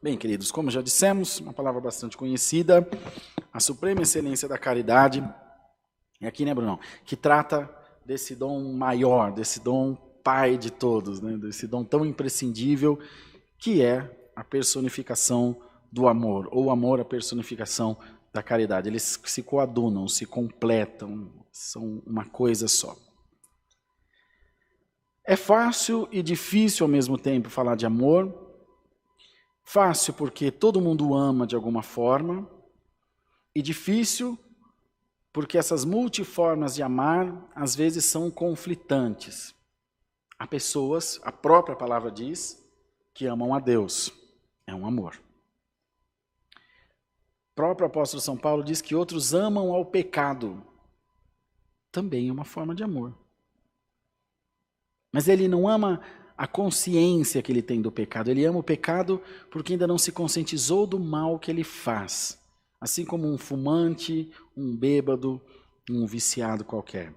Bem, queridos, como já dissemos, uma palavra bastante conhecida, a suprema excelência da caridade, é aqui, né, Bruno? Que trata desse dom maior, desse dom pai de todos, né? Desse dom tão imprescindível, que é a personificação do amor, ou o amor, a personificação da caridade. Eles se coadunam, se completam, são uma coisa só. É fácil e difícil ao mesmo tempo falar de amor. Fácil porque todo mundo ama de alguma forma, e difícil porque essas multiformas de amar às vezes são conflitantes. Há pessoas, a própria palavra diz, que amam a Deus. É um amor. O próprio apóstolo São Paulo diz que outros amam ao pecado. Também é uma forma de amor. Mas ele não ama a consciência que ele tem do pecado. Ele ama o pecado porque ainda não se conscientizou do mal que ele faz. Assim como um fumante, um bêbado, um viciado qualquer.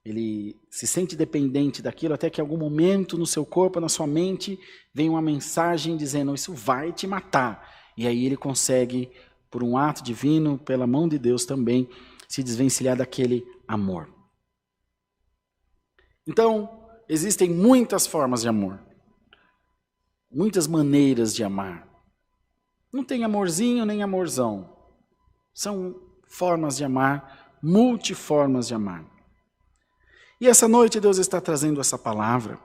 Ele se sente dependente daquilo até que em algum momento no seu corpo, na sua mente, vem uma mensagem dizendo: isso vai te matar. E aí ele consegue, por um ato divino, pela mão de Deus também, se desvencilhar daquele amor. Então, existem muitas formas de amor. Muitas maneiras de amar. Não tem amorzinho nem amorzão. São formas de amar, multiformas de amar. E essa noite Deus está trazendo essa palavra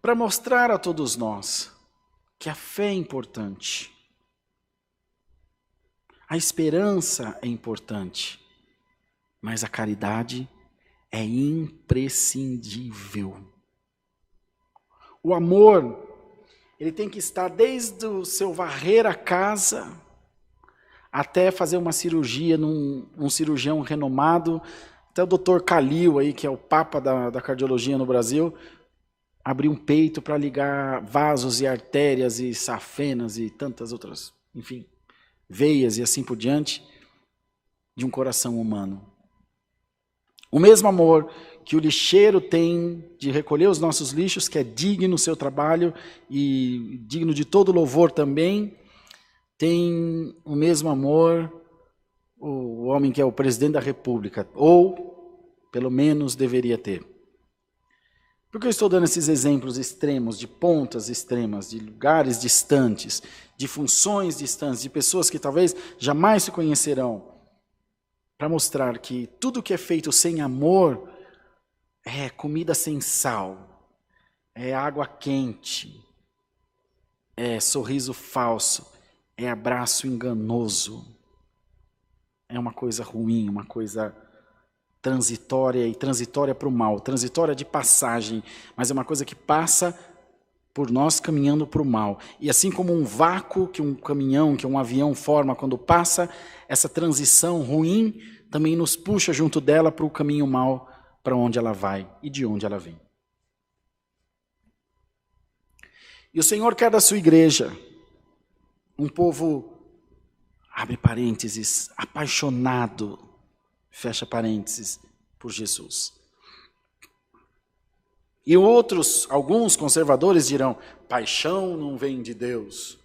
para mostrar a todos nós que a fé é importante. A esperança é importante, mas a caridade é imprescindível. O amor, ele tem que estar desde o seu varrer a casa até fazer uma cirurgia num cirurgião renomado. Até o Dr. Calil, aí, que é o papa da cardiologia no Brasil, abriu um peito para ligar vasos e artérias e safenas e tantas outras, enfim, veias e assim por diante, de um coração humano. O mesmo amor que o lixeiro tem de recolher os nossos lixos, que é digno no seu trabalho e digno de todo louvor também, tem o mesmo amor o homem que é o presidente da República, ou pelo menos deveria ter. Por que eu estou dando esses exemplos extremos, de pontas extremas, de lugares distantes, de funções distantes, de pessoas que talvez jamais se conhecerão? Para mostrar que tudo que é feito sem amor é comida sem sal, é água quente, é sorriso falso, é abraço enganoso. É uma coisa ruim, uma coisa transitória e transitória para o mal, transitória de passagem, mas é uma coisa que passa por nós caminhando para o mal. E assim como um vácuo que um caminhão, que um avião forma quando passa, essa transição ruim também nos puxa junto dela para o caminho mal, para onde ela vai e de onde ela vem. E o Senhor quer da sua igreja um povo, abre parênteses, apaixonado, fecha parênteses, por Jesus. E alguns conservadores dirão, paixão não vem de Deus.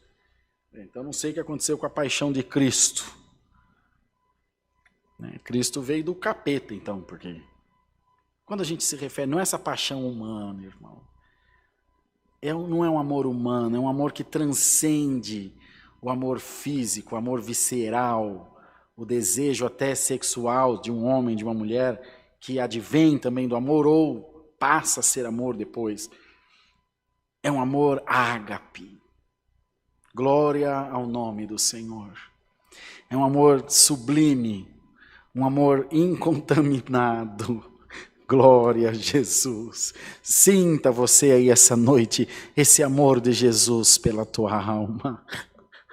Então não sei o que aconteceu com a paixão de Cristo. Cristo veio do capeta, então, porque quando a gente se refere, não é essa paixão humana, irmão. Não é um amor humano, é um amor que transcende o amor físico, o amor visceral, o desejo até sexual de um homem, de uma mulher, que advém também do amor ou passa a ser amor depois. É um amor ágape. Glória ao nome do Senhor. É um amor sublime, um amor incontaminado. Glória a Jesus. Sinta você aí essa noite, esse amor de Jesus pela tua alma.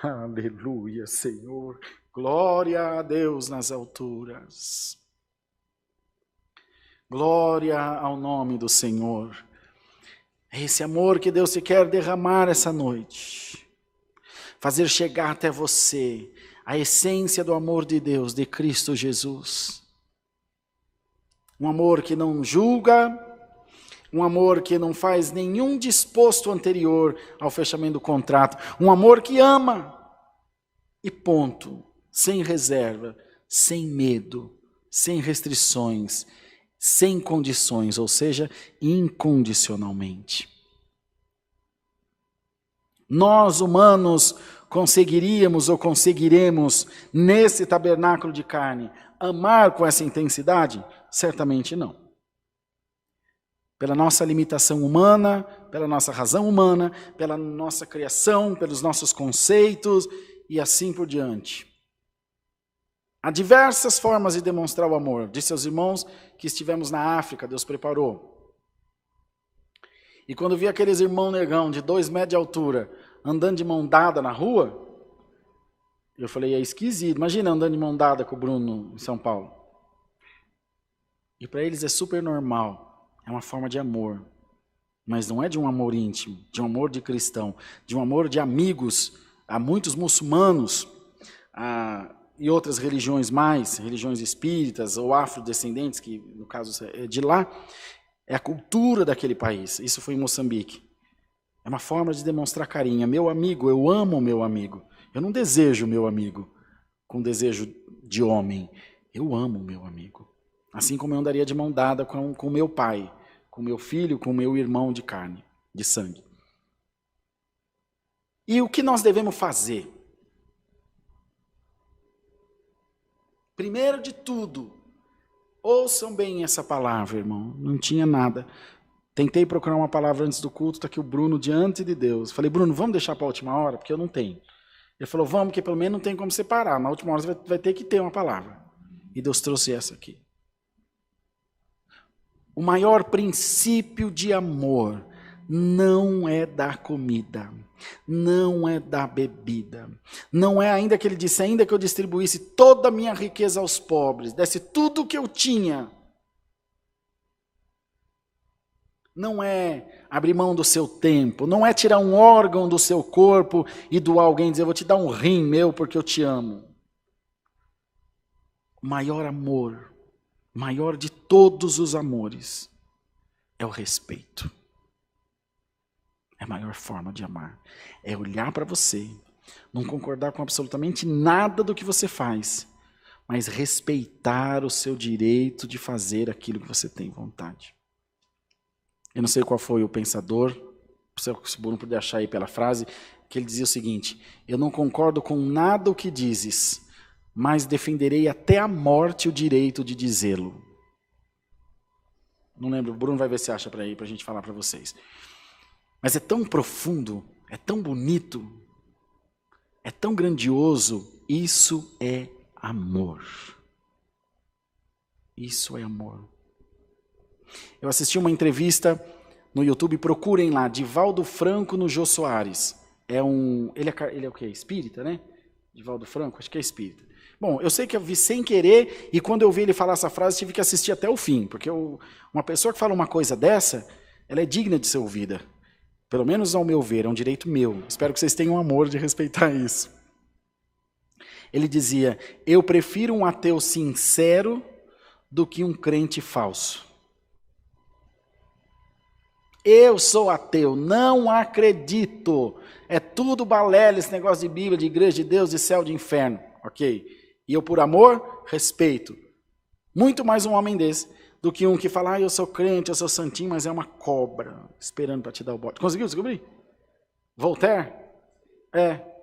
Aleluia, Senhor. Glória a Deus nas alturas. Glória ao nome do Senhor. É esse amor que Deus te quer derramar essa noite. fazer chegar até você a essência do amor de Deus, de Cristo Jesus. Um amor que não julga, um amor que não faz nenhum disposto anterior ao fechamento do contrato, um amor que ama, e ponto, sem reserva, sem medo, sem restrições, sem condições, ou seja, incondicionalmente. Nós, humanos, conseguiríamos ou conseguiremos, nesse tabernáculo de carne, amar com essa intensidade? Certamente não. Pela nossa limitação humana, pela nossa razão humana, pela nossa criação, pelos nossos conceitos e assim por diante. Há diversas formas de demonstrar o amor. Disse aos irmãos que estivemos na África, Deus preparou. E quando vi aqueles irmãos negão de 2 metros de altura, andando de mão dada na rua, eu falei, é esquisito. Imagina andando de mão dada com o Bruno em São Paulo. E para eles é super normal. É uma forma de amor. Mas não é de um amor íntimo, de um amor de cristão, de um amor de amigos. Há muitos muçulmanos e outras religiões mais, religiões espíritas ou afrodescendentes, que no caso é de lá, é a cultura daquele país. Isso foi em Moçambique. É uma forma de demonstrar carinho. É meu amigo, eu amo o meu amigo. Eu não desejo o meu amigo com desejo de homem. Eu amo o meu amigo. Assim como eu andaria de mão dada com meu pai, com meu filho, com meu irmão de carne, de sangue. E o que nós devemos fazer? Primeiro de tudo, ouçam bem essa palavra, irmão. Não tinha nada. Tentei procurar uma palavra antes do culto, está aqui o Bruno diante de Deus. Falei, Bruno, vamos deixar para a última hora? Porque eu não tenho. Ele falou, vamos, porque pelo menos não tem como separar. Na última hora você vai ter que ter uma palavra. E Deus trouxe essa aqui. O maior princípio de amor não é da comida, não é da bebida, não é ainda que ele disse, ainda que eu distribuísse toda a minha riqueza aos pobres, desse tudo o que eu tinha. Não é abrir mão do seu tempo, não é tirar um órgão do seu corpo e doar alguém e dizer, eu vou te dar um rim meu porque eu te amo. O maior amor, maior de todos os amores, é o respeito. É a maior forma de amar. É olhar para você, não concordar com absolutamente nada do que você faz, mas respeitar o seu direito de fazer aquilo que você tem vontade. Eu não sei qual foi o pensador, se o Bruno puder achar aí pela frase, que ele dizia o seguinte, eu não concordo com nada o que dizes, mas defenderei até a morte o direito de dizê-lo. Não lembro, o Bruno vai ver se acha para aí, para a gente falar para vocês. Mas é tão profundo, é tão bonito, é tão grandioso, isso é amor. Isso é amor. Eu assisti uma entrevista no YouTube, procurem lá, Divaldo Franco no Jô Soares. Ele é o quê? Espírita, né? Divaldo Franco, acho que é espírita. Bom, eu sei que eu vi sem querer, e quando eu vi ele falar essa frase, tive que assistir até o fim, porque uma pessoa que fala uma coisa dessa, ela é digna de ser ouvida. Pelo menos ao meu ver, é um direito meu. Espero que vocês tenham amor de respeitar isso. Ele dizia, eu prefiro um ateu sincero do que um crente falso. Eu sou ateu, não acredito. É tudo balela esse negócio de Bíblia, de igreja de Deus, de céu, de inferno. Ok? E eu, por amor, respeito. Muito mais um homem desse do que um que fala, eu sou crente, eu sou santinho, mas é uma cobra esperando para te dar o bote. Conseguiu descobrir? Voltaire?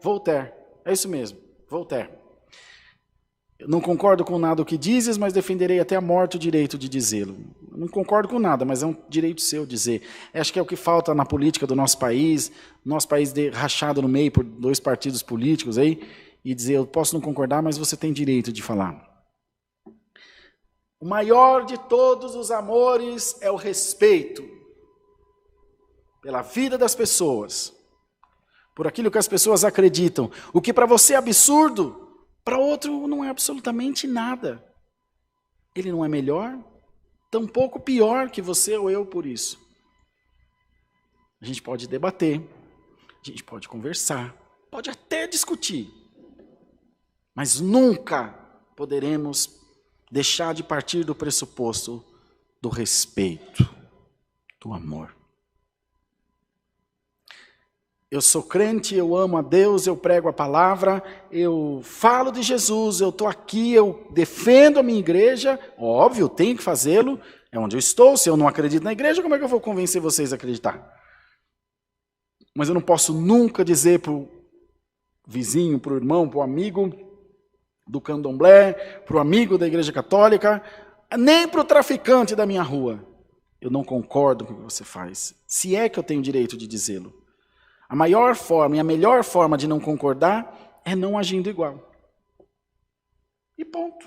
Voltaire. É isso mesmo, Voltaire. Eu não concordo com nada o que dizes, mas defenderei até a morte o direito de dizê-lo. Não concordo com nada, mas é um direito seu dizer. Acho que é o que falta na política do nosso país rachado no meio por 2 partidos políticos aí, e dizer, eu posso não concordar, mas você tem direito de falar. O maior de todos os amores é o respeito pela vida das pessoas, por aquilo que as pessoas acreditam. O que para você é absurdo, para outro não é absolutamente nada. Ele não é melhor, tampouco pior que você ou eu por isso. A gente pode debater, a gente pode conversar, pode até discutir, mas nunca poderemos deixar de partir do pressuposto do respeito, do amor. Eu sou crente, eu amo a Deus, eu prego a palavra, eu falo de Jesus, eu estou aqui, eu defendo a minha igreja, óbvio, tenho que fazê-lo, é onde eu estou. Se eu não acredito na igreja, como é que eu vou convencer vocês a acreditar? Mas eu não posso nunca dizer para o vizinho, para o irmão, para o amigo do candomblé, para o amigo da igreja católica, nem para o traficante da minha rua: eu não concordo com o que você faz, se é que eu tenho direito de dizê-lo. A maior forma e a melhor forma de não concordar é não agindo igual. E ponto.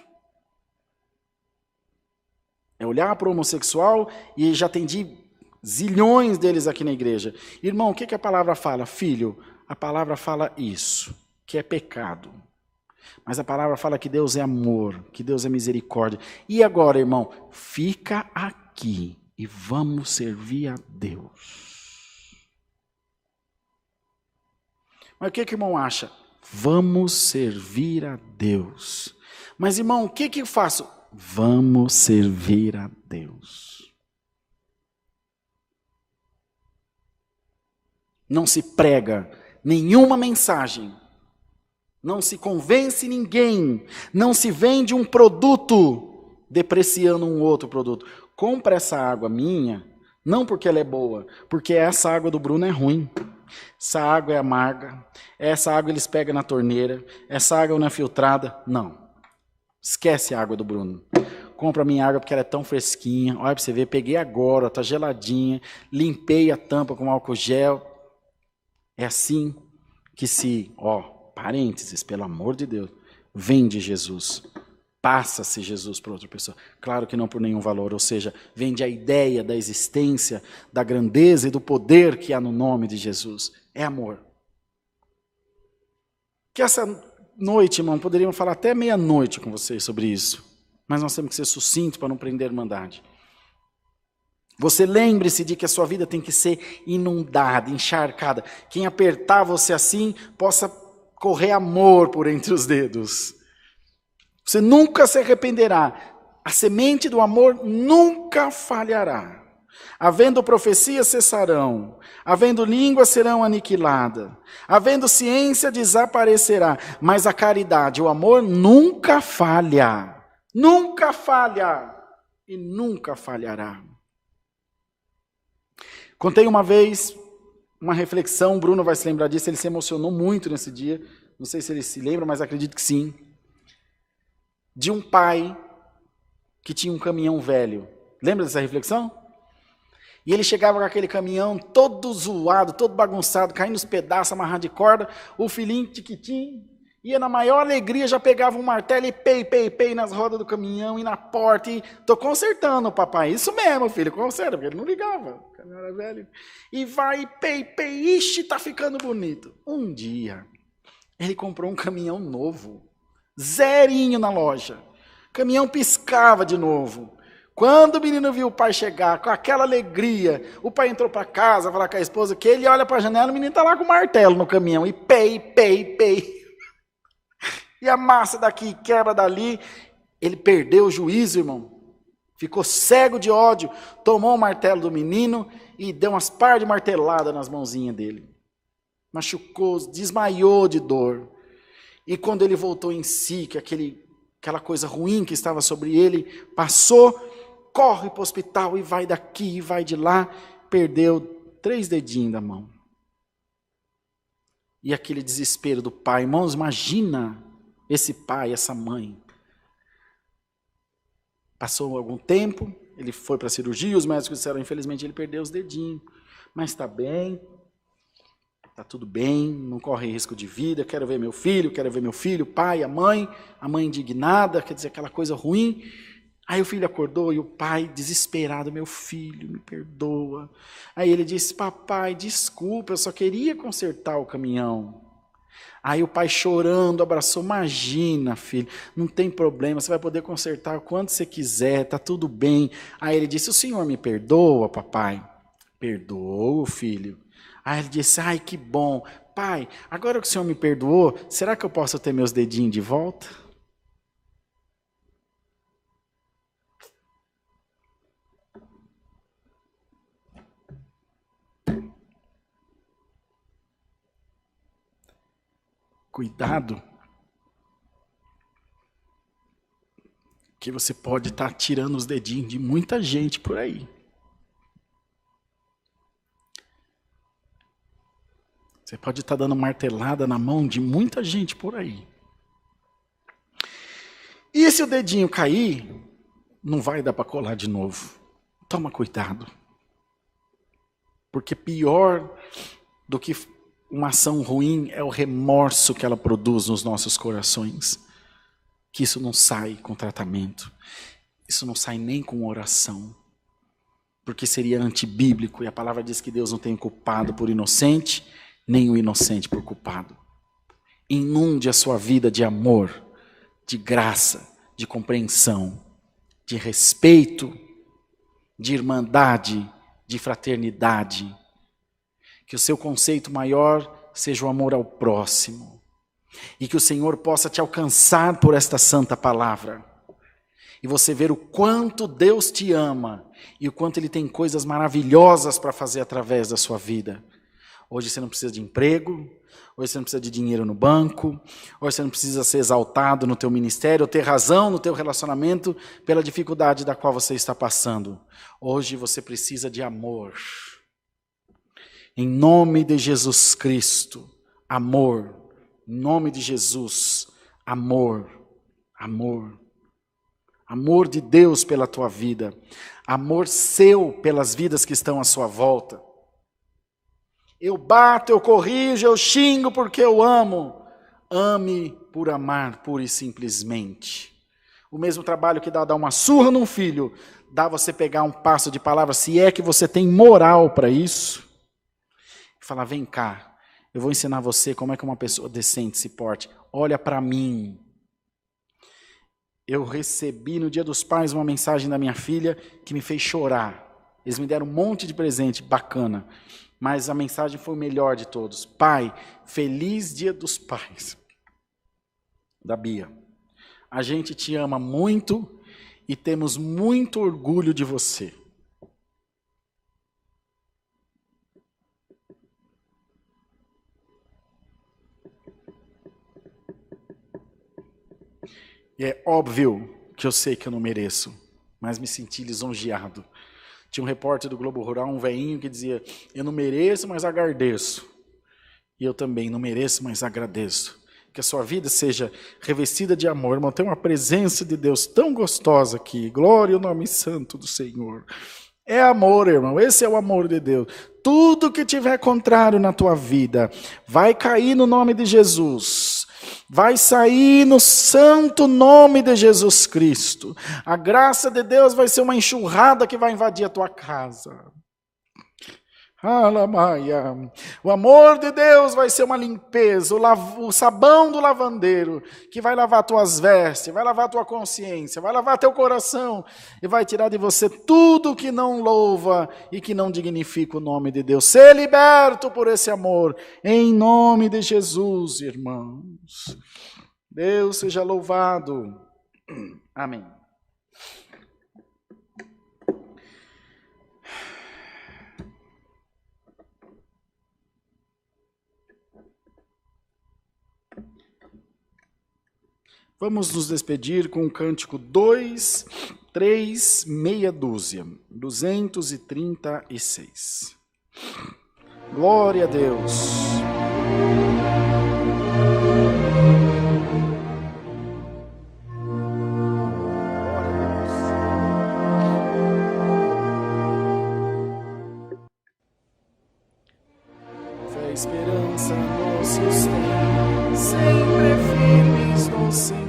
É olhar para o homossexual, e já atendi zilhões deles aqui na igreja. Irmão, o que a palavra fala? Filho, a palavra fala isso, que é pecado. Mas a palavra fala que Deus é amor, que Deus é misericórdia. E agora, irmão, fica aqui e vamos servir a Deus. Mas o que o irmão acha? Vamos servir a Deus. Mas, irmão, o que eu faço? Vamos servir a Deus. Não se prega nenhuma mensagem, não se convence ninguém, não se vende um produto depreciando um outro produto. Compra essa água minha, não porque ela é boa, porque essa água do Bruno é ruim. Essa água é amarga, essa água eles pegam na torneira, essa água não é filtrada. Não, esquece a água do Bruno. Compra a minha água porque ela é tão fresquinha. Olha para você ver, peguei agora, está geladinha, limpei a tampa com álcool gel. É assim que se, parênteses, pelo amor de Deus, vende Jesus. Passa-se Jesus para outra pessoa. Claro que não por nenhum valor, ou seja, vende a ideia da existência, da grandeza e do poder que há no nome de Jesus. É amor. Que essa noite, irmão, poderíamos falar até meia-noite com vocês sobre isso, mas nós temos que ser sucintos para não prender a irmandade. Você lembre-se de que a sua vida tem que ser inundada, encharcada. Quem apertar você assim, possa correr amor por entre os dedos. Você nunca se arrependerá. A semente do amor nunca falhará. Havendo profecias cessarão, havendo línguas serão aniquiladas, havendo ciência desaparecerá, mas a caridade, o amor nunca falha. Nunca falha e nunca falhará. Contei uma vez uma reflexão, o Bruno vai se lembrar disso, ele se emocionou muito nesse dia, não sei se ele se lembra, mas acredito que sim. De um pai que tinha um caminhão velho. Lembra dessa reflexão? E ele chegava com aquele caminhão todo zoado, todo bagunçado, caindo nos pedaços, amarrado de corda. O filhinho tiquitinho ia na maior alegria, já pegava um martelo e pei nas rodas do caminhão e na porta. E tô consertando, papai. Isso mesmo, filho, conserta, porque ele não ligava. O caminhão era velho. E vai, pei, ixi, tá ficando bonito. Um dia, ele comprou um caminhão novo. Zerinho na loja. O caminhão piscava de novo. Quando o menino viu o pai chegar com aquela alegria, o pai entrou para casa, falar com a esposa, que ele olha para a janela, o menino está lá com o martelo no caminhão, e pei. E a massa daqui, quebra dali. Ele perdeu o juízo, irmão. Ficou cego de ódio, tomou o martelo do menino e deu umas par de martelada nas mãozinhas dele. Machucou, desmaiou de dor. E quando ele voltou em si, que aquela coisa ruim que estava sobre ele passou, corre para o hospital e vai daqui e vai de lá, perdeu 3 dedinhos da mão. E aquele desespero do pai, irmãos, imagina esse pai, essa mãe. Passou algum tempo, ele foi para a cirurgia, os médicos disseram, infelizmente ele perdeu os dedinhos, mas está bem. Está tudo bem, não corre risco de vida, quero ver meu filho, o pai, a mãe indignada, quer dizer, aquela coisa ruim. Aí o filho acordou e o pai, desesperado, meu filho, me perdoa. Aí ele disse, papai, desculpa, eu só queria consertar o caminhão. Aí o pai chorando, abraçou, imagina, filho, não tem problema, você vai poder consertar quando você quiser, está tudo bem. Aí ele disse, o senhor me perdoa, papai? Perdoa, filho. Aí ele disse, ai, que bom, Pai, agora que o Senhor me perdoou, será que eu posso ter meus dedinhos de volta? Cuidado, que você pode estar tirando os dedinhos de muita gente por aí. Você pode estar dando martelada na mão de muita gente por aí. E se o dedinho cair, não vai dar para colar de novo. Toma cuidado. Porque pior do que uma ação ruim é o remorso que ela produz nos nossos corações. Que isso não sai com tratamento. Isso não sai nem com oração. Porque seria antibíblico. E a palavra diz que Deus não tem o culpado por inocente, nem o inocente por culpado. Inunde a sua vida de amor, de graça, de compreensão, de respeito, de irmandade, de fraternidade. Que o seu conceito maior seja o amor ao próximo. E que o Senhor possa te alcançar por esta santa palavra. E você ver o quanto Deus te ama e o quanto Ele tem coisas maravilhosas para fazer através da sua vida. Hoje você não precisa de emprego, hoje você não precisa de dinheiro no banco, hoje você não precisa ser exaltado no teu ministério, ou ter razão no teu relacionamento pela dificuldade da qual você está passando. Hoje você precisa de amor. Em nome de Jesus Cristo, amor. Em nome de Jesus, amor. Amor. Amor de Deus pela tua vida. Amor seu pelas vidas que estão à sua volta. Eu bato, eu corrijo, eu xingo porque eu amo. Ame por amar, pura e simplesmente. O mesmo trabalho que dá dar uma surra num filho, dá você pegar um passo de palavra, se é que você tem moral para isso. E falar, vem cá, eu vou ensinar você como é que uma pessoa decente se porte. Olha para mim. Eu recebi no Dia dos Pais uma mensagem da minha filha que me fez chorar. Eles me deram um monte de presente bacana. Mas a mensagem foi o melhor de todos. Pai, feliz Dia dos Pais. Da Bia. A gente te ama muito e temos muito orgulho de você. E é óbvio que eu sei que eu não mereço, mas me senti lisonjeado. Tinha um repórter do Globo Rural, um velhinho, que dizia, eu não mereço, mas agradeço. E eu também não mereço, mas agradeço. Que a sua vida seja revestida de amor. Irmão, tem uma presença de Deus tão gostosa aqui. Glória ao nome santo do Senhor. É amor, irmão. Esse é o amor de Deus. Tudo que tiver contrário na tua vida vai cair no nome de Jesus. Vai sair no santo nome de Jesus Cristo. A graça de Deus vai ser uma enxurrada que vai invadir a tua casa. Alamaia. O amor de Deus vai ser uma limpeza, o sabão do lavandeiro, que vai lavar tuas vestes, vai lavar tua consciência, vai lavar teu coração, e vai tirar de você tudo que não louva e que não dignifica o nome de Deus. Ser liberto por esse amor, em nome de Jesus, irmãos. Deus seja louvado. Amém. Vamos nos despedir com o cântico 2, 3, meia dúzia, 236. Glória a Deus. Fé, esperança nos sustém, sempre firmes no Senhor.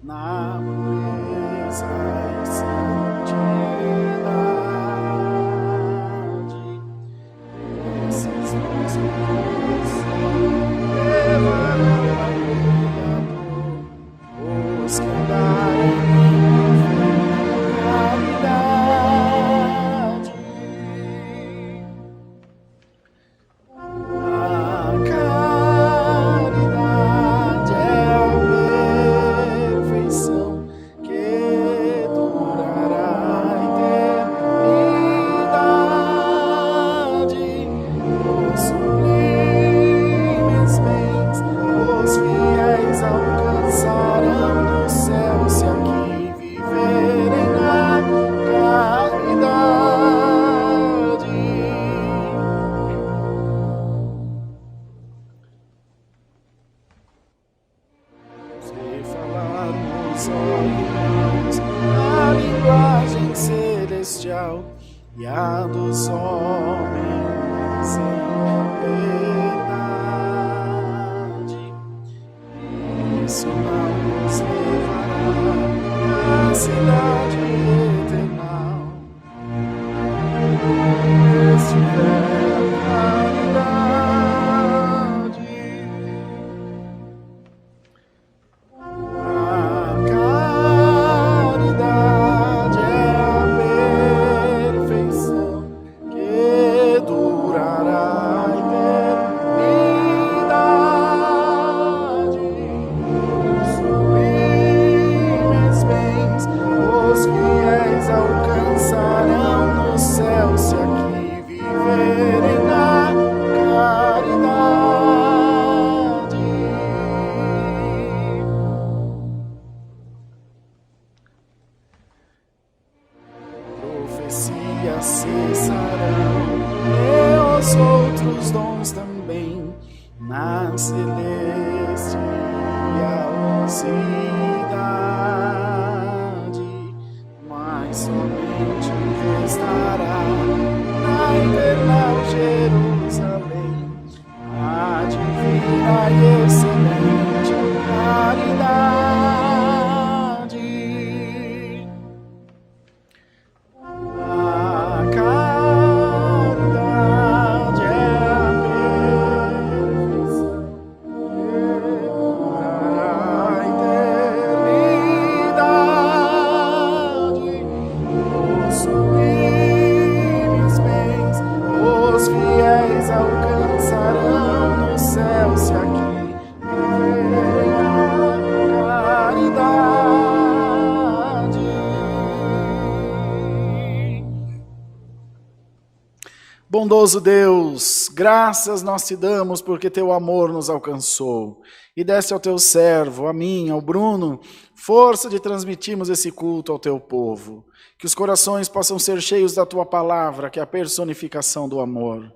Na pureza e santidade, esses nossos levarão a vida, os que andarem em caridade. e a dos homens sem verdade. Isso não nos levará à cidade eterna. Estiver caridade, a caridade é a perfeição que durará a eternidade. Os sublimes bens os fiéis alcançarão no céu se aqui viverem na caridade. Profecias cessarão e os outros dons também na celestial cidade, mas somente restará na eternal Jerusalém a divina e excelente caridade. A caridade é a perfeição que durará a eternidade. Os sublimes bens os fiéis alcançarão no céu se aqui viverem na caridade. Bondoso Deus, graças nós te damos porque teu amor nos alcançou e deste ao teu servo, a mim, ao Bruno, força de transmitirmos esse culto ao teu povo. Que os corações possam ser cheios da tua palavra, que é a personificação do amor,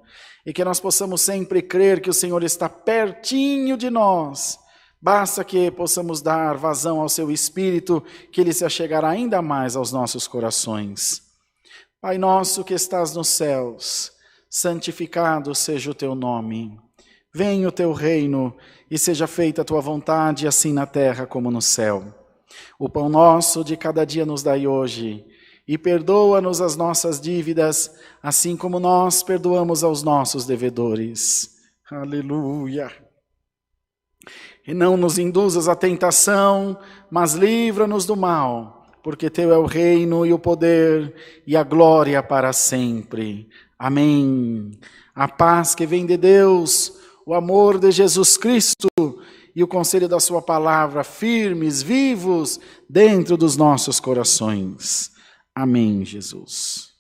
e que nós possamos sempre crer que o Senhor está pertinho de nós. Basta que possamos dar vazão ao seu Espírito, que ele se achegará ainda mais aos nossos corações. Pai nosso que estás nos céus, santificado seja o teu nome. Venha o teu reino e seja feita a tua vontade, assim na terra como no céu. O pão nosso de cada dia nos dai hoje, e perdoa-nos as nossas dívidas, assim como nós perdoamos aos nossos devedores. Aleluia! E não nos induzas à tentação, mas livra-nos do mal, porque teu é o reino e o poder e a glória para sempre. Amém. A paz que vem de Deus, o amor de Jesus Cristo e o conselho da sua palavra firmes, vivos, dentro dos nossos corações. Amém, Jesus.